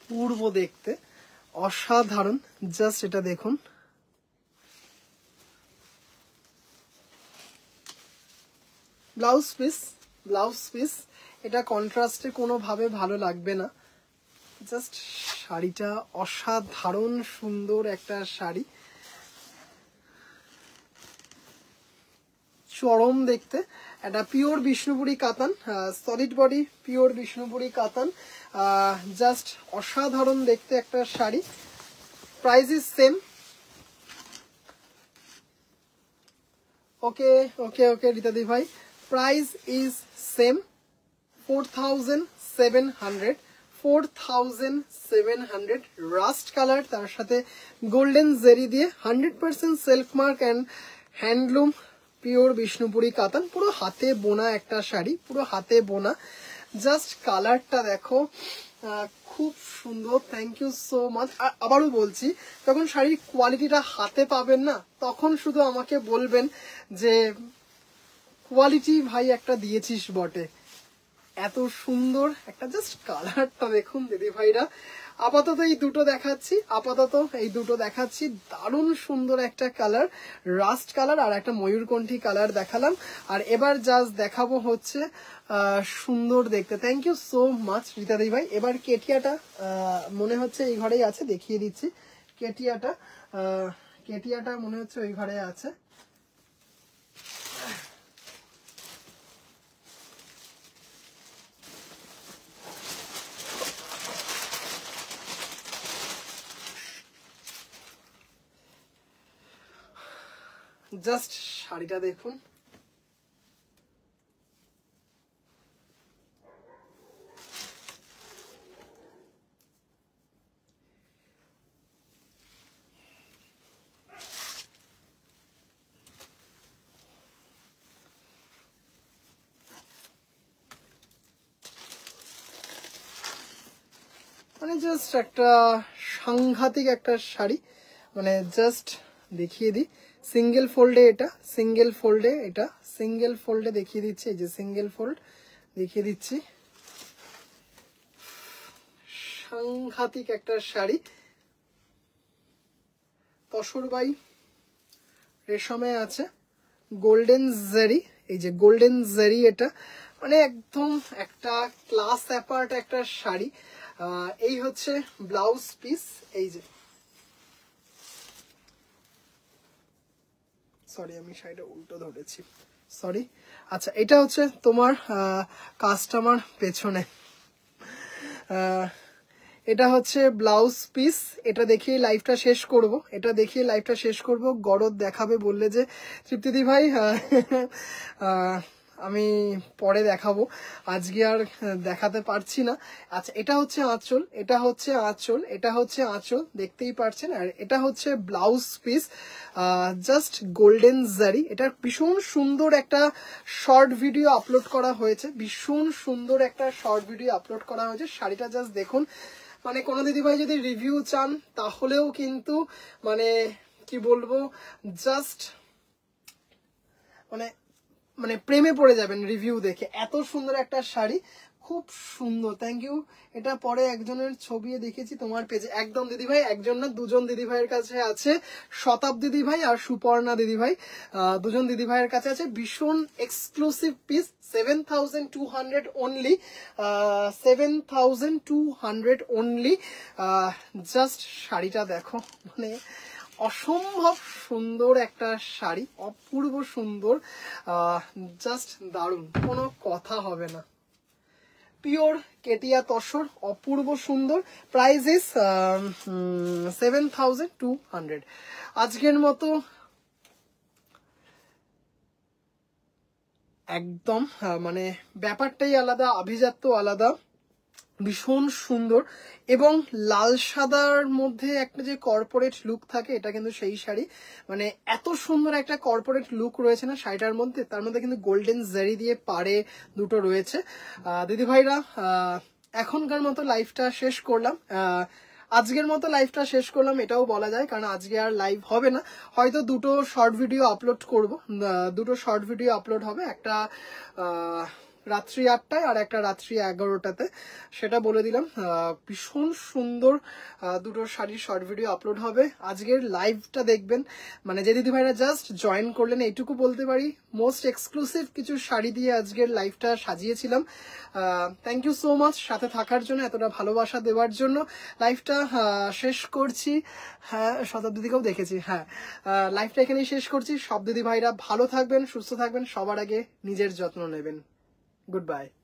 পূর্ব দেখতে অসাধারণ। জাস্ট এটা দেখুন, ব্লাউজ পিস। এটা কন্ট্রাস্টে কোনোভাবে ভালো লাগবে না। জাস্ট শাড়িটা অসাধারণ সুন্দর একটা শাড়ি, চরম দেখতে। এটা পিওর বিষ্ণুপুরি কাতান, সলিড বডি পিওর বিষ্ণুপুরি কাতান, জাস্ট অসাধারণ দেখতে একটা শাড়ি। Price is same. Okay okay okay রীতাদি ভাই, price is same 4700। 4700 rust colour, তার সাথে গোল্ডেন জেরি দিয়ে 100% self mark and handloom pure Bishnupuri katan, পুরো হাতে বোনা একটা শাড়ি, পুরো হাতে বোনা। জাস্ট কালারটা দেখো, খুব সুন্দর। Thank you so much. আবারও বলছি, যখন শাড়ির কোয়ালিটিটা হাতে পাবেন না তখন শুধু আমাকে বলবেন যে কোয়ালিটি ভাই একটা দিয়েছিস বটে। এত সুন্দর একটা জাস্ট কালারটা দেখুন দিদি ভাইরা, আপাতত এই দুটো দেখাচ্ছি দারুণ সুন্দর একটা কালার, রাস্ট কালার আর একটা ময়ূরকণ্ঠী কালার দেখালাম। আর এবার জাস্ট দেখাবো হচ্ছে সুন্দর দেখতে। থ্যাংক ইউ সো মাচ রীতাদি ভাই। এবার কেটিয়াটা মনে হচ্ছে এই ঘরেই আছে, দেখিয়ে দিচ্ছি। কেটিয়াটা মনে হচ্ছে ওই ঘরে আছে। জাস্ট শাড়িটা দেখুন, মানে জাস্ট একটা সাংঘাতিক একটা শাড়ি। মানে জাস্ট দেখিয়ে দিই, সিঙ্গেল ফোল্ডে দেখিয়ে দিচ্ছি। এই যে সিঙ্গেল ফোল্ড দেখিয়ে দিচ্ছি, সাংঘাতিক একটা শাড়ি। তসর বাই রেশমে আছে, গোল্ডেন জারি, এই যে গোল্ডেন জারি, এটা মানে একদম একটা ক্লাস অ্যাপার্ট একটা শাড়ি। এই হচ্ছে ব্লাউজ পিস, এই যে সরি আমি শাড়িটা উল্টো ধরেছি, সরি। আচ্ছা, এটা হচ্ছে তোমার কাস্টমার পেছনে, এটা হচ্ছে ব্লাউজ পিস। এটা দেখিয়ে লাইভটা শেষ করব। গরদ দেখাবে বললে যে তৃপ্তিদি ভাই, আমি পরে দেখাবো, আজকে আর দেখাতে পারছি না। আচ্ছা, এটা হচ্ছে আঁচল, দেখতেই পারছেন। আর এটা হচ্ছে ব্লাউজ পিস, জাস্ট গোল্ডেন জারি। এটা ভীষণ সুন্দর একটা শর্ট ভিডিও আপলোড করা হয়েছে, শাড়িটা জাস্ট দেখুন। মানে কোনো দিদিভাই যদি রিভিউ চান তাহলেও কিন্তু মানে কি বলবো, জাস্ট মানে প্রেমে পড়ে যাবেন রিভিউ দেখে। এত সুন্দর একটা শাড়ি, খুব সুন্দর। Thank you. এটা পরে একজনের ছবি দেখেছি তোমার পেজে। একদম দিদিভাই, একজন না দুজন দিদিভাইয়ের কাছে আছে, শতাব্দী দিদিভাই আর সুপর্ণা দিদিভাই, দুজন দিদিভাইয়ের কাছে আছে। ভীষণ exclusive piece, 7,200 only, 7,200 only. Just শাড়িটা দেখো, মানে অসম্ভব সুন্দর একটা শাড়ি, অপূর্ব সুন্দর, জাস্ট দারুণ, কোনো কথা হবে না। পিওর কেটিয়া তসর, অপূর্ব সুন্দর। Price is 7,200। আজকের মতো একদম মানে ব্যাপারটাই আলাদা, আভিজাত্য আলাদা, ভীষণ সুন্দর। এবং লাল সাদার মধ্যে একটা যে কর্পোরেট লুক থাকে, এটা কিন্তু সেই শাড়ি। মানে এত সুন্দর একটা কর্পোরেট লুক রয়েছে না শাড়িটার মধ্যে, তার মধ্যে কিন্তু গোল্ডেন জারি দিয়ে পাড়ে দুটো রয়েছে। দিদিভাইরা, এখনকার মতো লাইভটা শেষ করলাম, আজকের মতো লাইভটা শেষ করলাম এটাও বলা যায়, কারণ আজকে আর লাইভ হবে না। হয়তো দুটো শর্ট ভিডিও আপলোড করব, দুটো শর্ট ভিডিও আপলোড হবে, একটা রাত্রি 8টায় আর একটা রাত্রি 11টাতে, সেটা বলে দিলাম। ভীষণ সুন্দর দুটো শাড়ির শর্ট ভিডিও আপলোড হবে। আজকের লাইভটা দেখবেন, মানে যে দিদিভাইরা জাস্ট জয়েন করলেন, এইটুকু বলতে পারি মোস্ট এক্সক্লুসিভ কিছু শাড়ি দিয়ে আজকের লাইভটা সাজিয়েছিলাম। থ্যাংক ইউ সো মাচ সাথে থাকার জন্য, এতটা ভালোবাসা দেওয়ার জন্য। লাইভটা শেষ করছি। হ্যাঁ, শতাব্দীকেও দেখেছি। হ্যাঁ, লাইভটা এখানেই শেষ করছি। সব দিদিভাইরা ভালো থাকবেন, সুস্থ থাকবেন, সবার আগে নিজের যত্ন নেবেন। Goodbye.